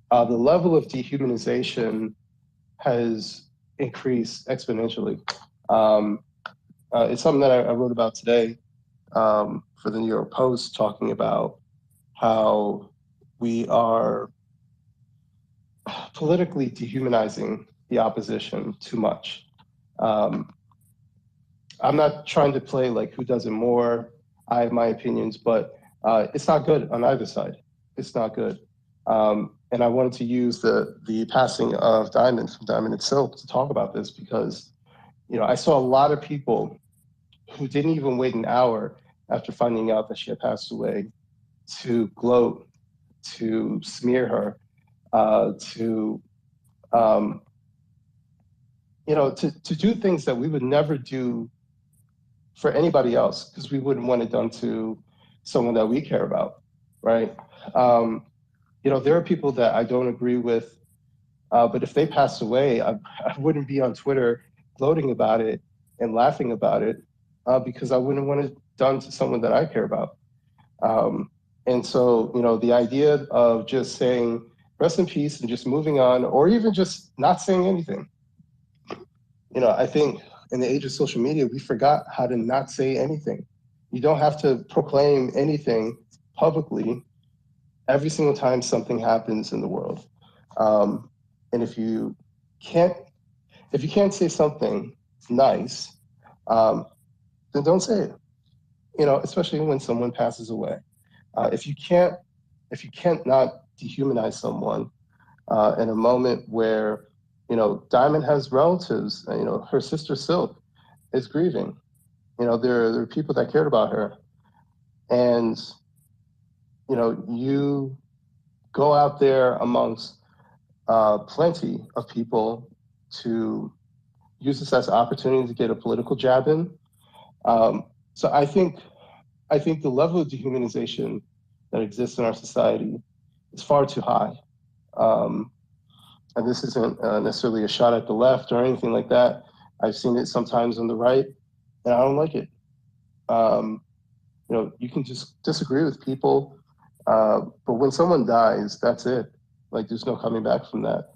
the level of dehumanization has increased exponentially. It's something that I wrote about today for the New York Post, talking about how we are politically dehumanizing the opposition too much. I'm not trying to play like who does it more. I have my opinions, but it's not good on either side. It's not good. And I wanted to use the passing of Diamond from Diamond and Silk to talk about this because, you know, I saw a lot of people who didn't even wait an hour after finding out that she had passed away to gloat, to smear her, to do things that we would never do for anybody else because we wouldn't want it done to someone that we care about, right? There are people that I don't agree with, but if they passed away, I wouldn't be on Twitter gloating about it and laughing about it because I wouldn't want it done to someone that I care about. And so, the idea of just saying rest in peace and just moving on, or even just not saying anything. I think in the age of social media, we forgot how to not say anything. You don't have to proclaim anything publicly every single time something happens in the world. And if you can't say something nice, then don't say it. Especially when someone passes away. If you can't not dehumanize someone in a moment where Diamond has relatives, her sister Silk is grieving. There are people that cared about her. And, you go out there amongst plenty of people to use this as an opportunity to get a political jab in. So I think the level of dehumanization that exists in our society is far too high. And this isn't necessarily a shot at the left or anything like that. I've seen it sometimes on the right, and I don't like it. You can just disagree with people, but when someone dies, that's it. Like, there's no coming back from that.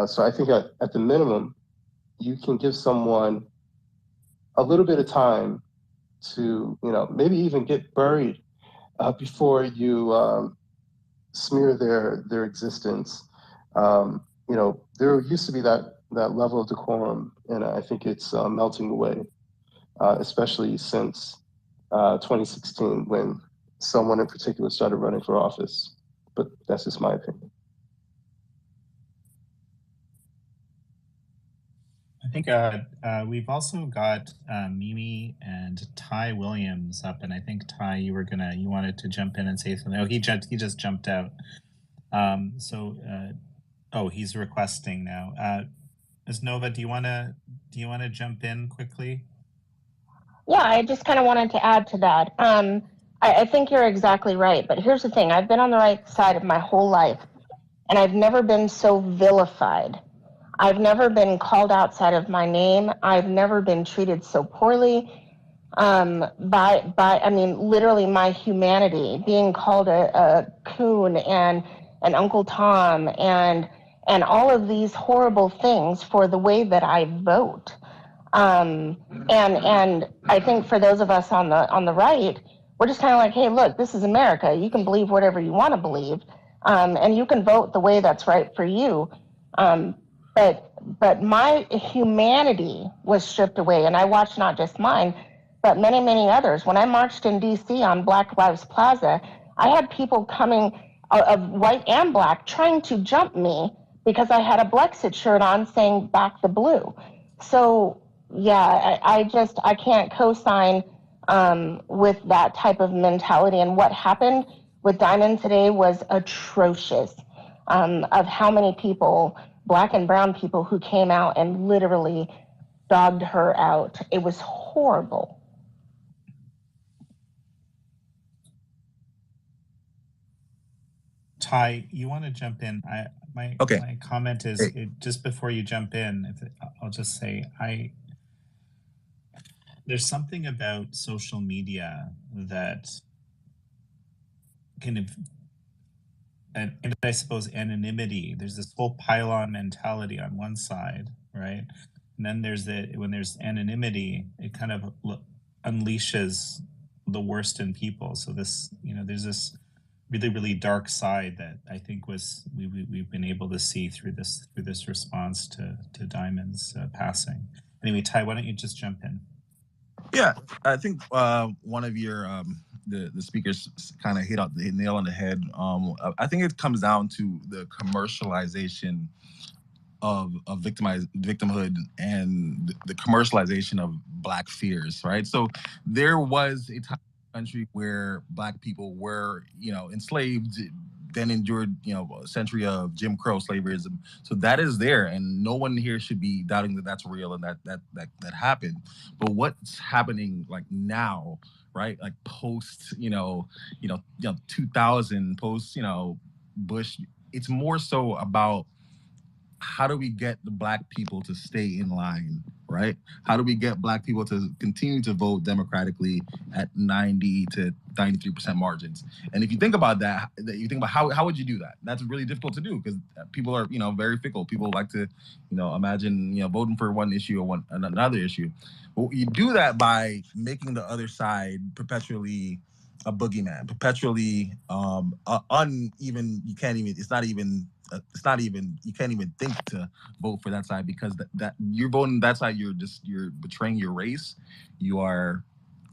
So I think at the minimum, you can give someone a little bit of time to, maybe even get buried before you smear their existence. There used to be that level of decorum, and I think it's melting away, especially since 2016, when someone in particular started running for office. But that's just my opinion. I think we've also got Mimi and Ty Williams up, and I think Ty, you wanted to jump in and say something. Oh, he just jumped out. He's requesting now. Ms. Nova, do you want to jump in quickly? Yeah, I just kind of wanted to add to that. I think you're exactly right, but here's the thing. I've been on the right side of my whole life, and I've never been so vilified. I've never been called outside of my name. I've never been treated so poorly literally my humanity, being called a coon and an Uncle Tom and all of these horrible things for the way that I vote. And I think for those of us on the right, we're just kind of like, hey, look, this is America. You can believe whatever you want to believe, and you can vote the way that's right for you. But my humanity was stripped away, and I watched not just mine, but many, many others. When I marched in D.C. on Black Lives Plaza, I had people coming, of white and black, trying to jump me because I had a Blexit shirt on saying "Back the Blue." So yeah, I can't co-sign with that type of mentality. And what happened with Diamond today was atrocious. Of how many people, black and brown people, who came out and literally dogged her out. It was horrible. Ty, you want to jump in? My comment is, just before you jump in, I'll just say there's something about social media that kind of, and I suppose anonymity. There's this whole pylon mentality on one side, right? And then when there's anonymity, it kind of unleashes the worst in people. So there's this really, really dark side that I think we've been able to see through this response to Diamond's passing. Anyway, Ty, why don't you just jump in? Yeah, I think one of your the speakers kind of hit the nail on the head. I think it comes down to the commercialization of victimhood and the commercialization of Black fears, right? So there was a time in the country where Black people were, enslaved, then endured, a century of Jim Crow slaveryism. So that is there, and no one here should be doubting that that's real and that happened. But what's happening like now, right? Like post, 2000, post, Bush. It's more so about how do we get the Black people to stay in line, right? How do we get Black people to continue to vote democratically at 90 to 93% margins? And if you think about that, you think about how would you do that? That's really difficult to do because people are, very fickle. People like to, imagine, voting for one issue or another issue. But you do that by making the other side perpetually a boogeyman, perpetually uneven. You can't even. You can't even think to vote for that side because that you're voting that side. You're betraying your race. You're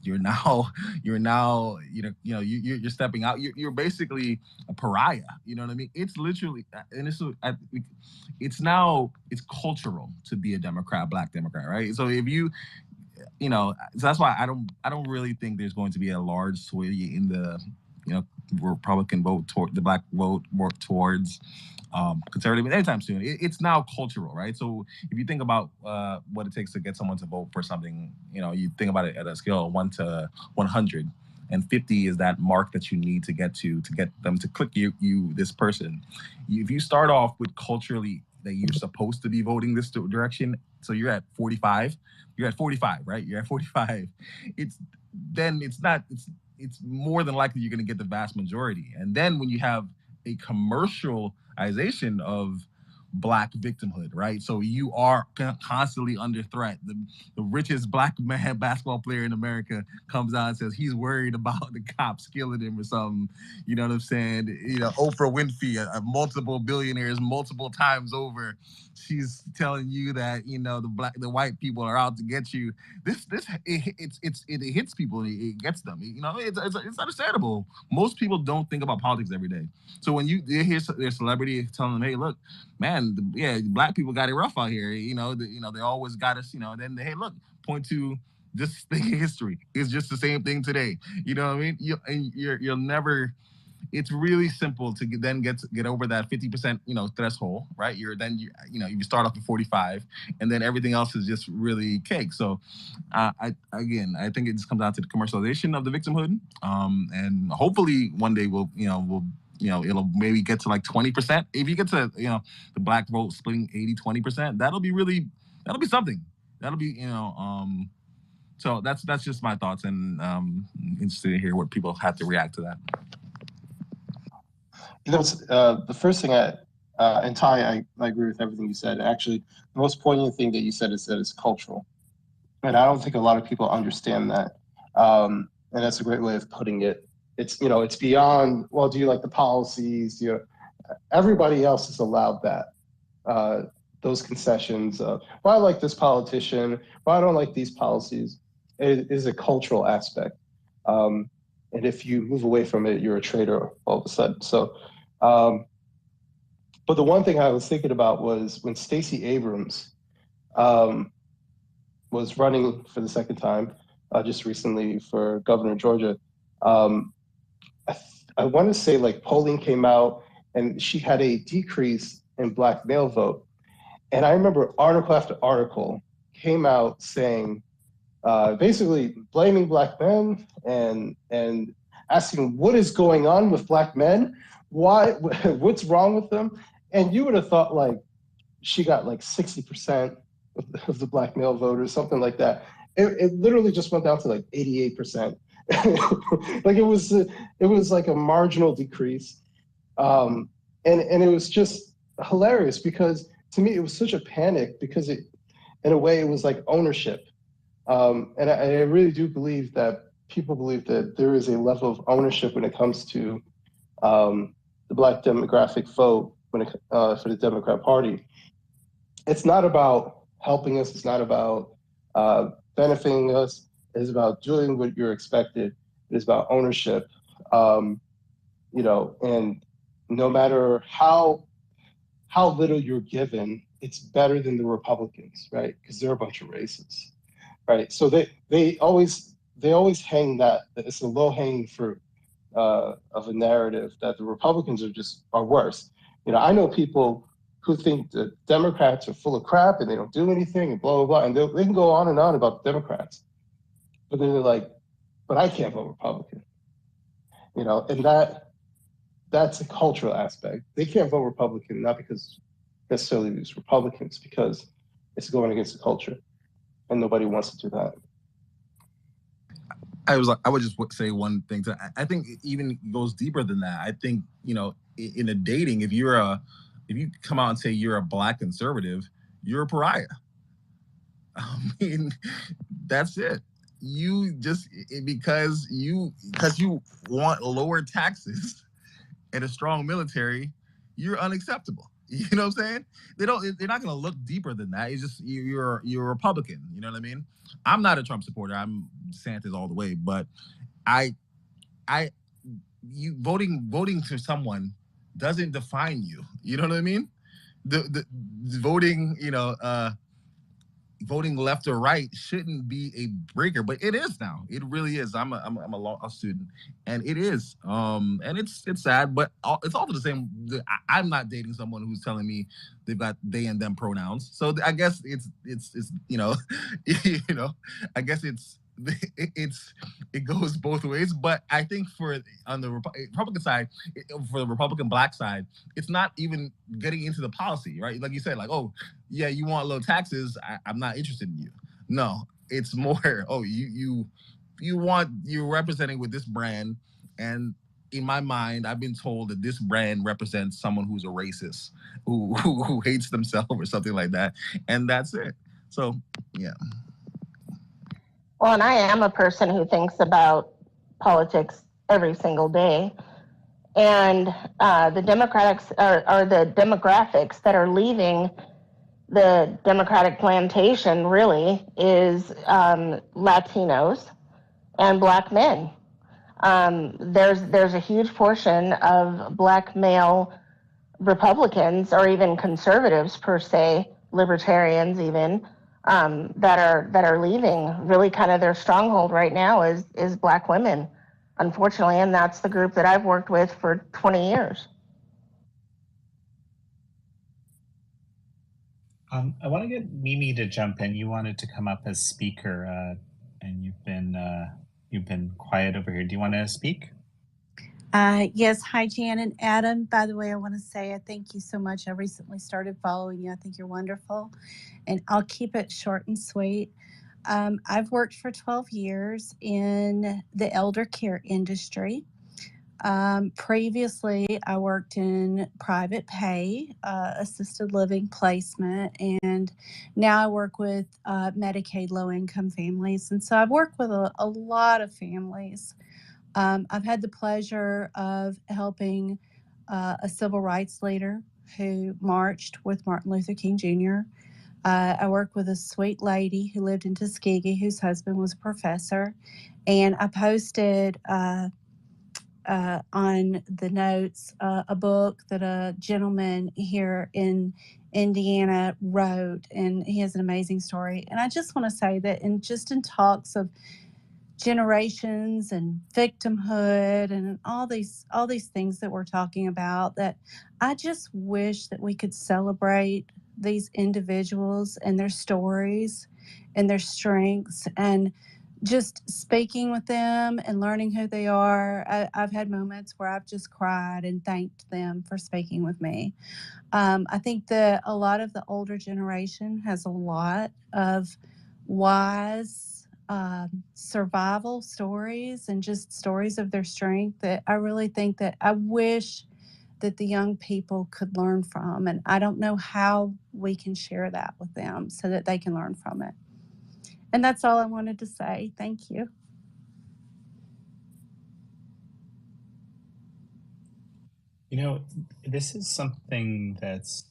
now you're stepping out. You're basically a pariah. You know what I mean? It's literally, and it's cultural to be a Democrat, Black Democrat, right? So if you, so that's why I don't really think there's going to be a large sway in Republican vote toward the black vote more towards conservative anytime soon. It's now cultural, right? So if you think about what it takes to get someone to vote for something, you think about it at a scale of 1 to 100, and 50 is that mark that you need to get them to click you this person. If you start off with culturally that you're supposed to be voting this direction, so you're at 45, right? You're at 45. It's more than likely you're going to get the vast majority. And then when you have a commercialization of black victimhood, right? So you are constantly under threat. The richest black man basketball player in America comes out and says he's worried about the cops killing him or something. You know what I'm saying? Oprah Winfrey, multiple billionaires, multiple times over, she's telling you that the white people are out to get you. It hits people. It gets them. It's understandable. Most people don't think about politics every day. So when you hear their celebrity telling them, "Hey, look, man, black people got it rough out here. They always got us. Then hey, look, point to this thing in history. It's just the same thing today. You know what I mean? You'll never. It's really simple to get over that 50% threshold, right? You start off at 45, and then everything else is just really cake. So, I think it just comes down to the commercialization of the victimhood, and hopefully one day we'll it'll maybe get to like 20%. If you get to the black vote splitting 80-20%, that'll be something. That'll be So that's just my thoughts, and interested to hear what people have to react to that. The first thing and Ty, I agree with everything you said. Actually, the most poignant thing that you said is that it's cultural. And I don't think a lot of people understand that. And that's a great way of putting it. It's beyond, well, do you like the policies? Everybody else is allowed that, those concessions of, well, I like this politician, well, I don't like these policies. It is a cultural aspect. And if you move away from it, you're a traitor all of a sudden. So, but the one thing I was thinking about was when Stacey Abrams was running for the second time, just recently for governor of Georgia. I want to say like polling came out and she had a decrease in black male vote. And I remember article after article came out saying, basically blaming black men and asking what is going on with black men, what's wrong with them? And you would have thought like she got like 60% of the black male vote or something like that. It literally just went down to like 88%. Like it was like a marginal decrease. And it was just hilarious because to me it was such a panic because in a way it was like ownership. And I really do believe that people believe that there is a level of ownership when it comes to the black demographic vote for the Democrat Party. It's not about helping us. It's not about benefiting us. It's about doing what you're expected. It's about ownership. And no matter how little you're given, it's better than the Republicans, right? Because they're a bunch of racists, right? So they always hang that it's a low hanging fruit of a narrative that the Republicans are worse. I know people who think the Democrats are full of crap and they don't do anything and blah, blah, blah. And they can go on and on about the Democrats. But then they're like, but I can't vote Republican. And that's a cultural aspect. They can't vote Republican, not because necessarily these Republicans, because it's going against the culture. And nobody wants to do that. I would just say one thing. I think it even goes deeper than that. I think, in a dating, if you come out and say you're a black conservative, you're a pariah. I mean, that's it. Because you want lower taxes and a strong military, you're unacceptable. You know what I'm saying? They're not going to look deeper than that. It's just you're a Republican. You know what I mean? I'm not a Trump supporter. I'm DeSantis all the way. But voting for someone doesn't define you. You know what I mean? The voting, voting left or right shouldn't be a breaker, but it is now. It really is. I'm a law student, and it is. And it's sad, but it's also the same. I'm not dating someone who's telling me they've got they and them pronouns. So I guess it's you know, I guess it goes both ways. But I think on the Republican side, for the Republican black side, it's not even getting into the policy, right? Like you said, like, oh, yeah, you want low taxes, I'm not interested in you. No, it's more, oh, you're representing with this brand, and in my mind, I've been told that this brand represents someone who's a racist, who hates themselves or something like that, and that's it. So yeah. Well, and I am a person who thinks about politics every single day. And the Democrats are the demographics that are leaving the Democratic plantation really is Latinos and Black men. There's a huge portion of Black male Republicans or even conservatives per se, libertarians even, that are leaving. Really, kind of their stronghold right now is Black women, unfortunately, and that's the group that I've worked with for 20 years. I want to get Mimi to jump in. You wanted to come up as speaker, and you've been quiet over here. Do you want to speak? Yes. Hi, Jan and Adam. By the way, I want to say I thank you so much. I recently started following you. I think you're wonderful, and I'll keep it short and sweet. I've worked for 12 years in the elder care industry. Previously, I worked in private pay, assisted living placement, and now I work with Medicaid low-income families. And so I've worked with a lot of families. I've had the pleasure of helping a civil rights leader who marched with Martin Luther King Jr. I worked with a sweet lady who lived in Tuskegee whose husband was a professor. And I posted on the notes a book that a gentleman here in Indiana wrote, and he has an amazing story. And I just want to say that in talks of generations and victimhood and all these things that we're talking about, that I just wish that we could celebrate these individuals and their stories and their strengths, and just speaking with them and learning who they are. I've had moments where I've just cried and thanked them for speaking with me. I think that a lot of the older generation has a lot of wise survival stories and just stories of their strength that I really think that I wish that the young people could learn from. And I don't know how we can share that with them so that they can learn from it. And that's all I wanted to say. Thank you. You know, this is something that's,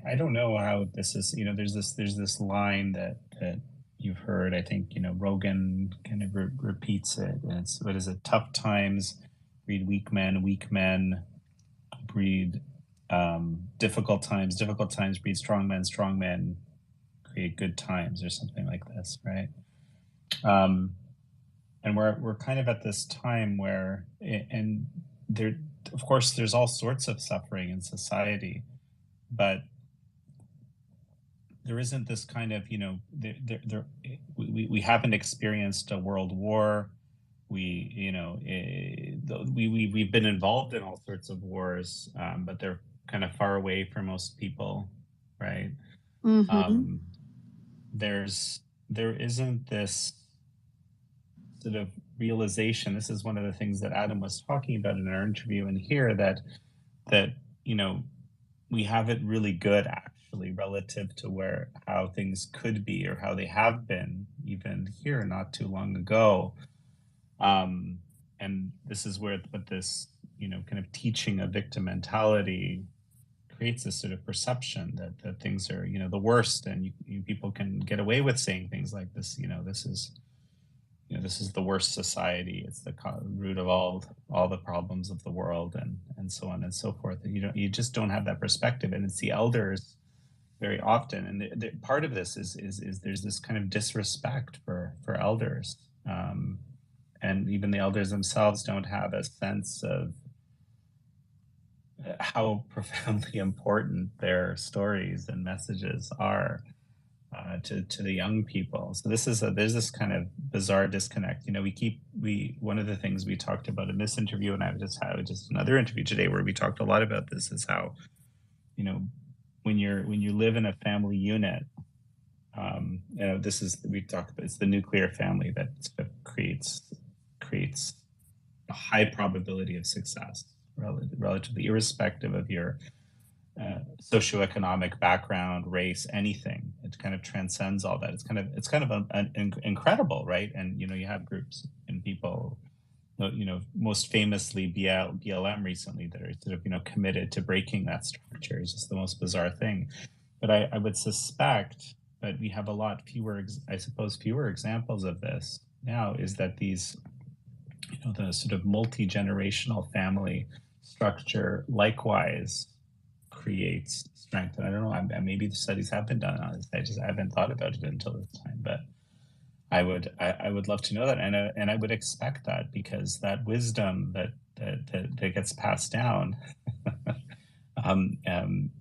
I don't know how this is, you know, there's this line that you've heard. I think, you know, Rogan kind of repeats it. And it's, what is it? Tough times breed weak men breed difficult times breed strong men create good times, or something like this, right? And we're kind of at this time where, and there, of course, there's all sorts of suffering in society, but there isn't this kind of, you know, we haven't experienced a world war. We, you know, we've been involved in all sorts of wars, but they're kind of far away from most people, right? Mm-hmm. There isn't this sort of realization. This is one of the things that Adam was talking about in our interview in here, that you know, we have it really good actually relative to how things could be, or how they have been even here not too long ago. And this is where what this, you know, kind of teaching of victim mentality creates this sort of perception that things are, you know, the worst, and people can get away with saying things like this, you know, this is the worst society. It's the root of all the problems of the world, and so on and so forth. And you just don't have that perspective. And it's the elders very often. And part of this is there's this kind of disrespect for elders, and even the elders themselves don't have a sense of how profoundly important their stories and messages are to the young people. So there's this kind of bizarre disconnect. You know, one of the things we talked about in this interview, and I've just had another interview today where we talked a lot about this, is how, you know, when you live in a family unit, you know, we talked about, it's the nuclear family that sort of creates a high probability of success, relatively irrespective of your socioeconomic background, race, anything. It kind of transcends all that. It's kind of incredible, right? And you know, you have groups and people, you know, most famously BLM recently, that are sort of, you know, committed to breaking that structure. It's just the most bizarre thing. But I would suspect that we have a lot fewer, fewer examples of this now, is that these, you know, the sort of multi-generational family structure likewise creates strength. And I don't know, maybe the studies have been done on this. I haven't thought about it until this time, but I would love to know that, and I would expect that, because that wisdom that gets passed down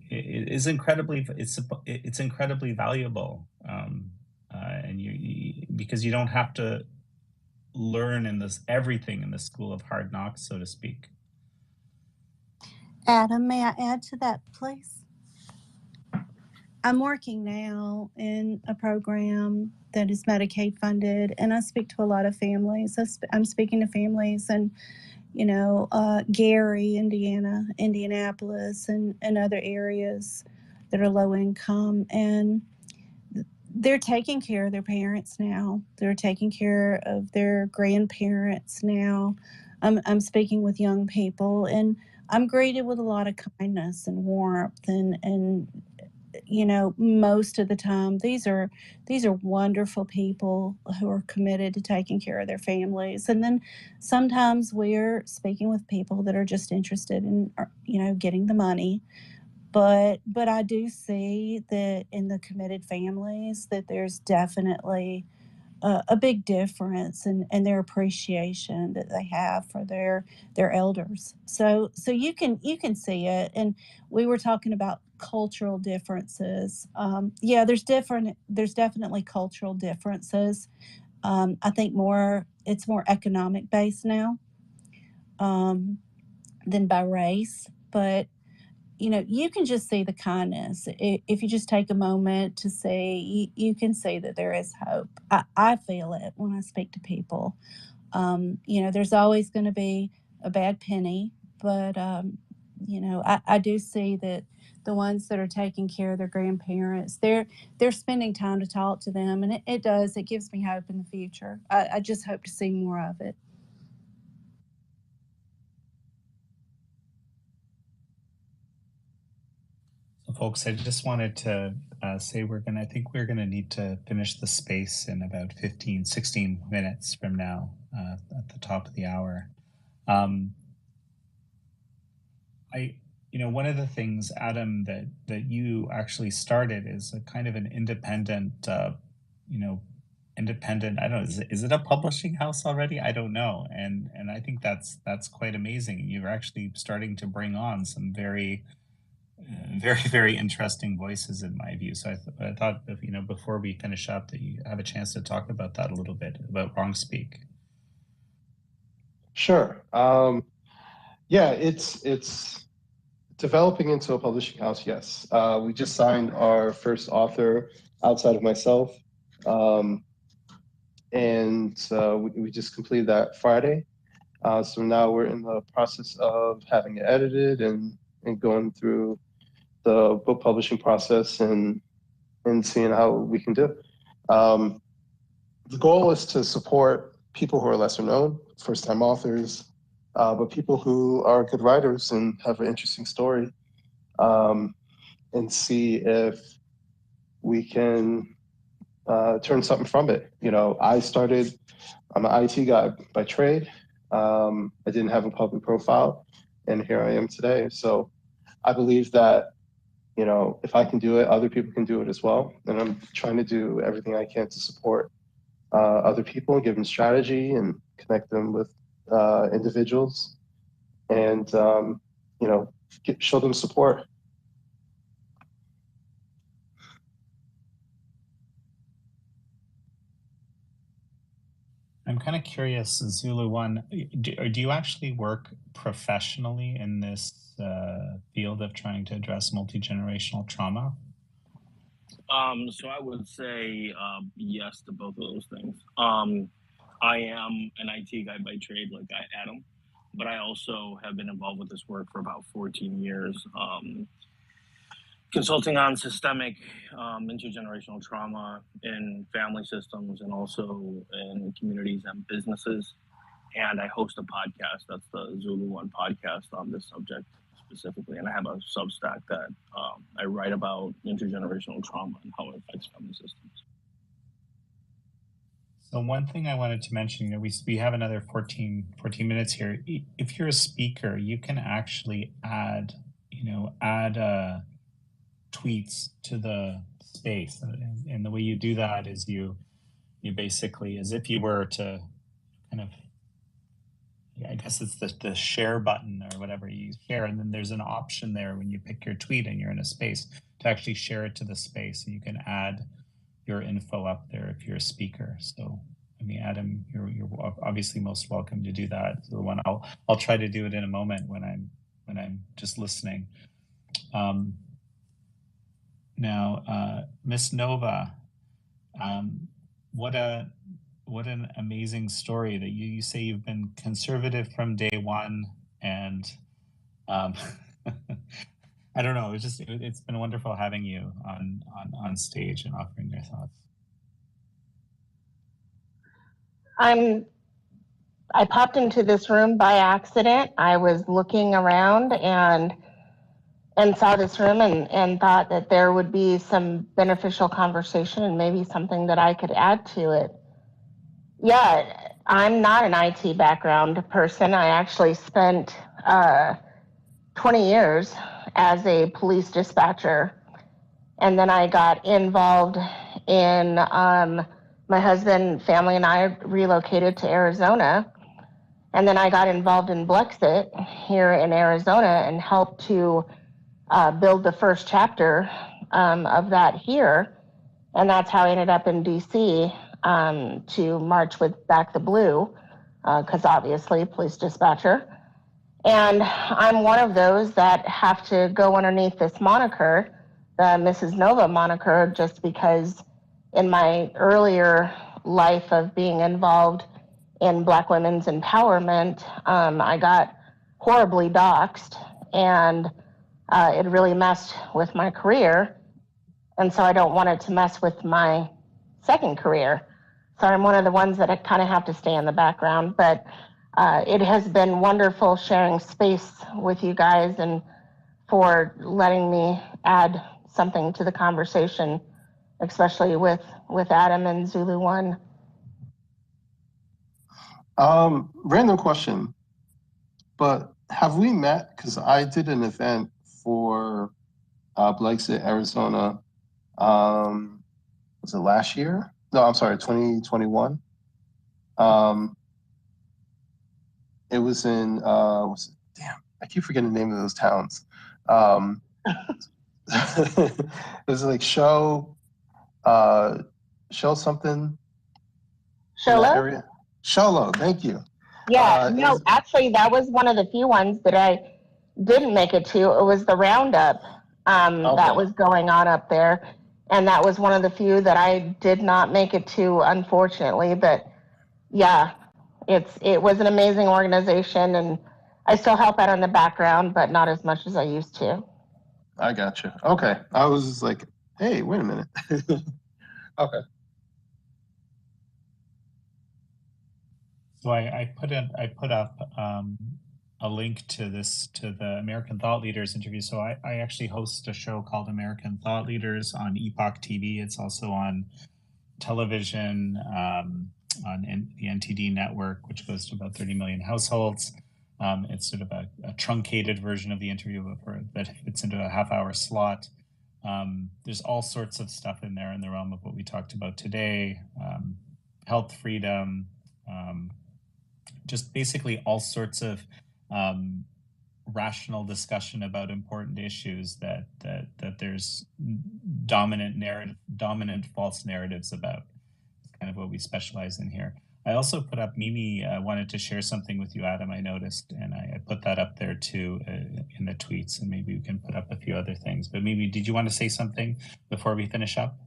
is it's incredibly valuable, and because you don't have to learn everything in the school of hard knocks, so to speak. Adam, may I add to that, please? I'm working now in a program that is Medicaid funded, and I speak to a lot of families. I'm speaking to families in, you know, Gary, Indiana, Indianapolis, and other areas that are low income, and they're taking care of their parents now. They're taking care of their grandparents now. I'm speaking with young people, and I'm greeted with a lot of kindness and warmth, and you know, most of the time these are wonderful people who are committed to taking care of their families. And then sometimes we're speaking with people that are just interested in, you know, getting the money. But I do see that in the committed families that there's definitely a big difference in their appreciation that they have for their elders. So you can see it. And we were talking about cultural differences. Yeah, there's definitely cultural differences. I think it's more economic based now than by race, but you know, you can just see the kindness. If you just take a moment to say, you can see that there is hope. I feel it when I speak to people. You know, there's always going to be a bad penny, but, you know, I do see that the ones that are taking care of their grandparents, they're spending time to talk to them. And it gives me hope in the future. I just hope to see more of it. Folks, I just wanted to say I think we're gonna need to finish the space in about 15, 16 minutes from now, at the top of the hour. You know, one of the things, Adam, that you actually started is a kind of an independent, you know, I don't know, is it a publishing house already? I don't know. And I think that's quite amazing. You're actually starting to bring on some very very interesting voices, in my view. So I thought, you know, before we finish up, that you have a chance to talk about that a little bit, about Wrong Speak. Sure. Yeah, it's developing into a publishing house. Yes, we just signed our first author outside of myself, and we just completed that Friday. So now we're in the process of having it edited and going through the book publishing process and seeing how we can do. The goal is to support people who are lesser known, first-time authors, but people who are good writers and have an interesting story, and see if we can turn something from it. You know, I'm an IT guy by trade. I didn't have a public profile, and here I am today. So I believe that you know, if I can do it, other people can do it as well. And I'm trying to do everything I can to support other people, give them strategy and connect them with individuals, and you know, show them support. I'm kind of curious, Zulu One, do you actually work professionally in this field of trying to address multi-generational trauma? So I would say yes to both of those things. I am an IT guy by trade, like Adam, but I also have been involved with this work for about 14 years, consulting on systemic intergenerational trauma in family systems and also in communities and businesses. And I host a podcast, that's the Zulu One podcast, on this subject specifically. And I have a Substack that I write about intergenerational trauma and how it affects family systems. So one thing I wanted to mention, you know, we have another 14 minutes here. If you're a speaker, you can actually add tweets to the space. And the way you do that is you basically, as if you were to kind of, I guess it's the share button or whatever you share. And then there's an option there when you pick your tweet and you're in a space to actually share it to the space. And you can add your info up there if you're a speaker. So, I mean, Adam, you're obviously most welcome to do that. So one, I'll try to do it in a moment when I'm just listening. Now, Miss Nova, what an amazing story that you say you've been conservative from day one, and I don't know. It's been wonderful having you on stage and offering your thoughts. I popped into this room by accident. I was looking around and saw this room and thought that there would be some beneficial conversation and maybe something that I could add to it. Yeah, I'm not an IT background person. I actually spent 20 years as a police dispatcher. And then I got involved in, my husband, family, and I relocated to Arizona. And then I got involved in Blexit here in Arizona and helped to build the first chapter of that here. And that's how I ended up in DC to march with Back the Blue, because obviously police dispatcher. And I'm one of those that have to go underneath this moniker, the Mrs. Nova moniker, just because in my earlier life of being involved in Black women's empowerment, I got horribly doxxed, and it really messed with my career. And so I don't want it to mess with my second career. So I'm one of the ones that I kind of have to stay in the background. But it has been wonderful sharing space with you guys and for letting me add something to the conversation, especially with Adam and Zulu One. Random question, but have we met? Because I did an event for Blexit, Arizona. Was it last year? No, I'm sorry, 2021. It was in, I keep forgetting the name of those towns. It was like show something. Sholo? Sholo, thank you. Yeah, no, actually, that was one of the few ones that I didn't make it to. It was the roundup that was going on up there. And that was one of the few that I did not make it to, unfortunately. But yeah, it was an amazing organization, and I still help out in the background, but not as much as I used to. I gotcha. Okay. I was just like, hey, wait a minute. Okay. So I put up a link to the American Thought Leaders interview. So I actually host a show called American Thought Leaders on Epoch TV. It's also on television, on the NTD network, which goes to about 30 million households. It's sort of a truncated version of the interview that fits into a half-hour slot. There's all sorts of stuff in there in the realm of what we talked about today, health freedom, just basically all sorts of rational discussion about important issues that there's dominant false narratives about. It's kind of what we specialize in here. I also put up, Mimi wanted to share something with you, Adam, I noticed, and I put that up there too in the tweets, and maybe we can put up a few other things. But Mimi, did you want to say something before we finish up?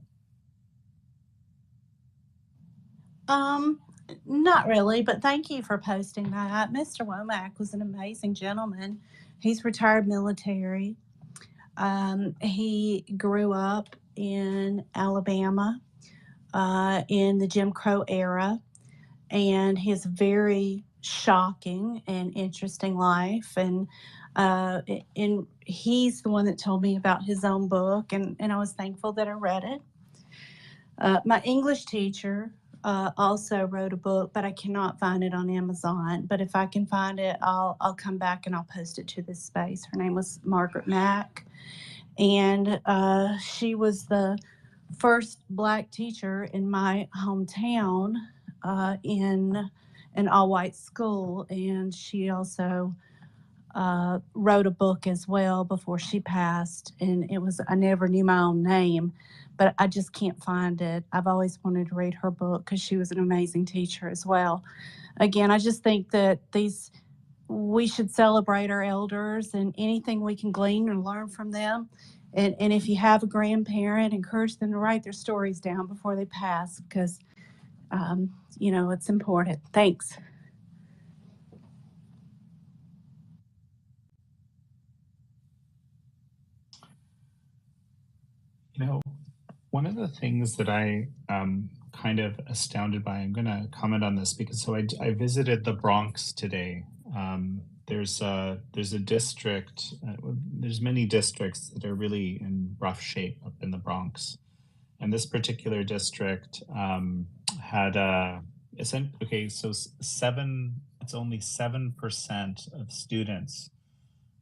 Not really, but thank you for posting that. Mr. Womack was an amazing gentleman. He's retired military. He grew up in Alabama in the Jim Crow era, and his very shocking and interesting life. And he's the one that told me about his own book, and I was thankful that I read it. My English teacher also wrote a book, but I cannot find it on Amazon. But if I can find it, I'll come back and I'll post it to this space. Her name was Margaret Mack, and she was the first Black teacher in my hometown in an all-white school, and she also wrote a book as well before she passed, and I never knew my own name, but I just can't find it. I've always wanted to read her book because she was an amazing teacher as well. Again, I just think that we should celebrate our elders and anything we can glean and learn from them. And if you have a grandparent, encourage them to write their stories down before they pass, because it's important. Thanks. One of the things that I kind of astounded by, I'm going to comment on this because I visited the Bronx today. There's a district, there's many districts that are really in rough shape up in the Bronx. And this particular district had it's only 7% of students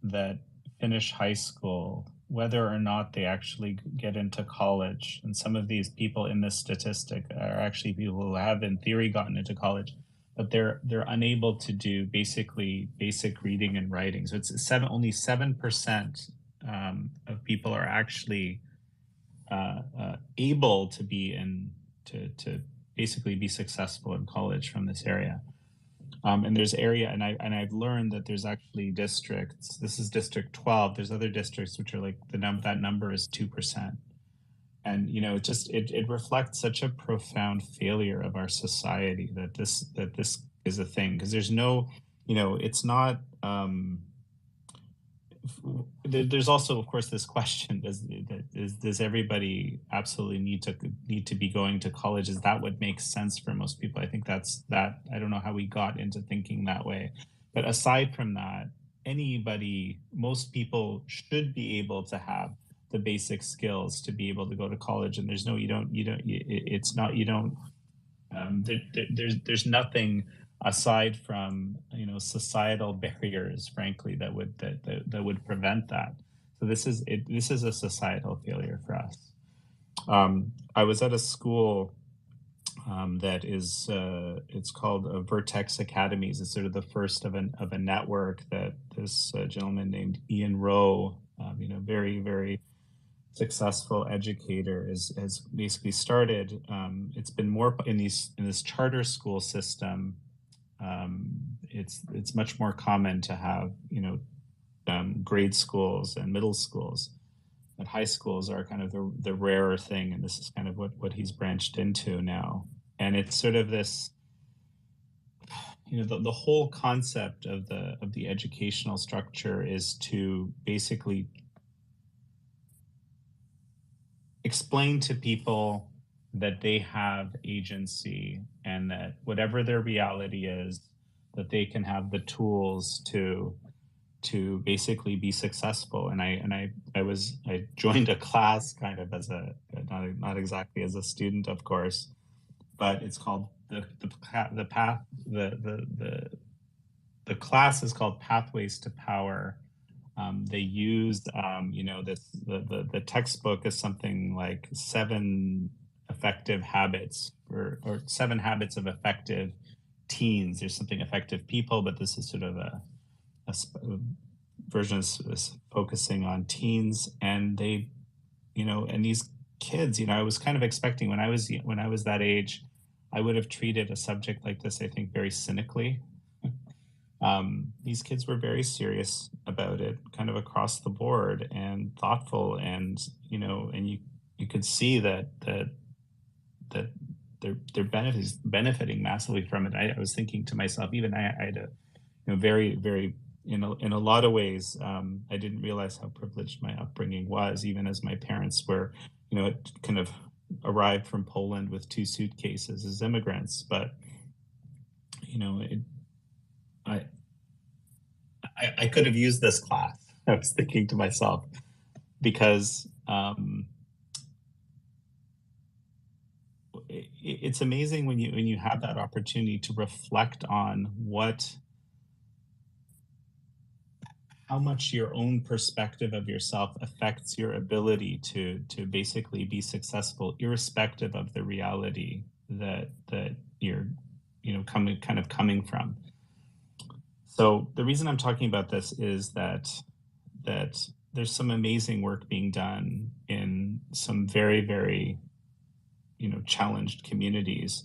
that finish high school, whether or not they actually get into college. And some of these people in this statistic are actually people who have in theory gotten into college, but they're unable to do basic reading and writing. So it's only 7% of people are actually able to be to basically be successful in college from this area. And there's and I've learned that there's actually districts. This is District 12. There's other districts which are like that number is 2%. And it reflects such a profound failure of our society that this is a thing, because there's no, it's not. There's also, of course, this question: does everybody absolutely need to be going to college? Is that what makes sense for most people? I think that's that. I don't know how we got into thinking that way, but aside from that, most people should be able to have the basic skills to be able to go to college. And there's nothing aside from societal barriers, frankly, that would prevent that. So this is a societal failure for us. I was at a school that is it's called Vertex Academies. It's sort of the first of a network that this gentleman named Ian Rowe, very, very successful educator, has basically started. It's been more in this charter school system. It's much more common to have grade schools and middle schools, but high schools are kind of the rarer thing, and this is kind of what he's branched into now. And it's sort of this, the whole concept of the educational structure is to basically explain to people that they have agency, and that whatever their reality is, that they can have the tools to basically be successful. And I joined a class kind of as not exactly as a student, of course, but it's called the class is called Pathways to Power. They used, the textbook is something like 7 effective habits or 7 habits of effective teens. There's something effective people, but this is sort of a version is focusing on teens, and they, and these kids, I was kind of expecting when I was that age, I would have treated a subject like this, I think, very cynically. These kids were very serious about it, kind of across the board, and thoughtful, and and you could see that they're benefiting massively from it. I was thinking to myself, even I had a very, very, in a lot of ways, I didn't realize how privileged my upbringing was, even as my parents were, kind of arrived from Poland with 2 suitcases as immigrants. But I could have used this class. I was thinking to myself, because it's amazing when you have that opportunity to reflect on how much your own perspective of yourself affects your ability to basically be successful, irrespective of the reality that you're coming from. So the reason I'm talking about this is that there's some amazing work being done in some very, very challenged communities,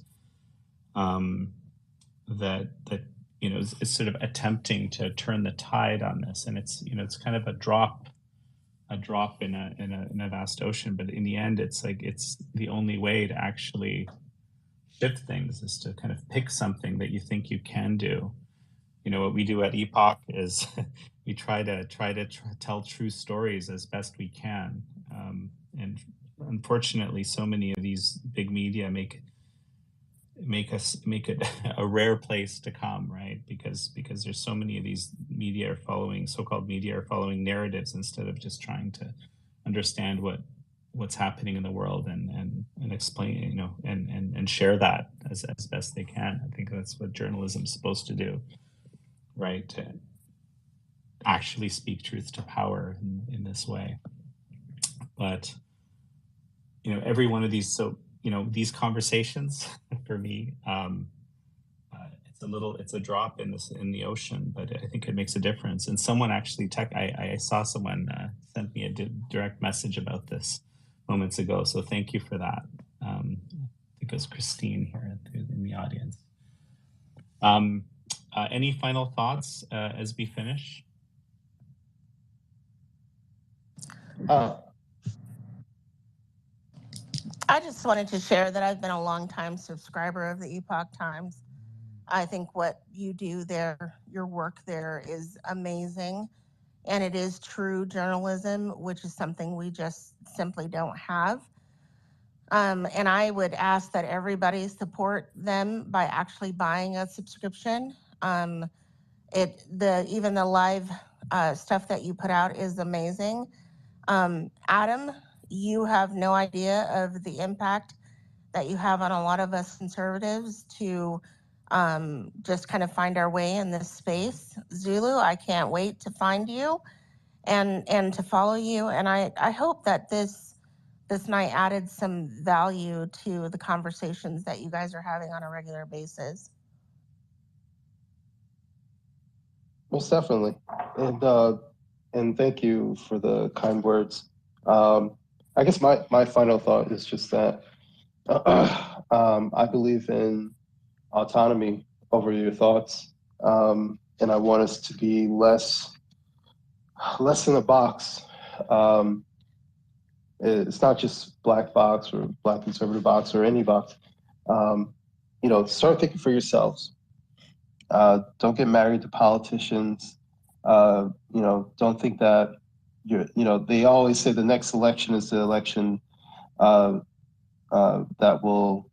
that is sort of attempting to turn the tide on this, and it's kind of a drop in a vast ocean, but in the end, it's like it's the only way to actually shift things is to kind of pick something that you think you can do. What we do at Epoch is we try to tell true stories as best we can, and unfortunately, so many of these big media make it a rare place to come, right? Because there's so many of these so-called media are following narratives instead of just trying to understand what's happening in the world and explain, and share that as best they can. I think that's what journalism is supposed to do, right? To actually speak truth to power in this way. But every one of these, these conversations for me, it's a drop in the ocean, but I think it makes a difference. And someone actually I saw someone sent me a direct message about this moments ago, so thank you for that. I think it was Christine here in the audience. Any final thoughts as we finish? I just wanted to share that I've been a long-time subscriber of the Epoch Times. I think what you do there, your work there is amazing, and it is true journalism, which is something we just simply don't have. And I would ask that everybody support them by actually buying a subscription. Even the live stuff that you put out is amazing. Adam, you have no idea of the impact that you have on a lot of us conservatives to just kind of find our way in this space. Zulu, I can't wait to find you and to follow you. And I hope that this night added some value to the conversations that you guys are having on a regular basis. Most definitely. And thank you for the kind words. I guess my final thought is just that I believe in autonomy over your thoughts. And I want us to be less in a box. It's not just black box or black conservative box or any box. Start thinking for yourselves. Don't get married to politicians. Don't think that they always say the next election is the election that will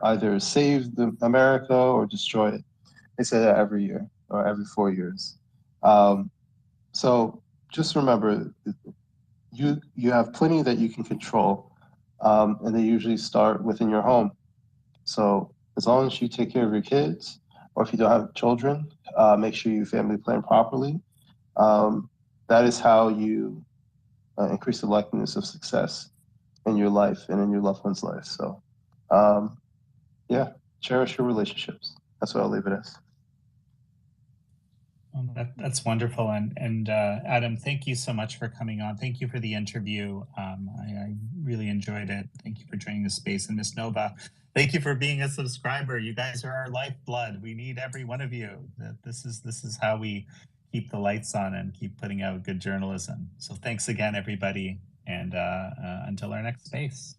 either save America or destroy it. They say that every year or every 4 years. So just remember, you have plenty that you can control, and they usually start within your home. So as long as you take care of your kids, or if you don't have children, make sure you family plan properly. that is how you increase the likeliness of success in your life and in your loved one's life. So, yeah, cherish your relationships. That's what I'll leave it as. That's wonderful. And Adam, thank you so much for coming on. Thank you for the interview. I really enjoyed it. Thank you for joining the space. And Miss Nova, thank you for being a subscriber. You guys are our lifeblood. We need every one of you. This is how we keep the lights on and keep putting out good journalism. So thanks again, everybody. And until our next space.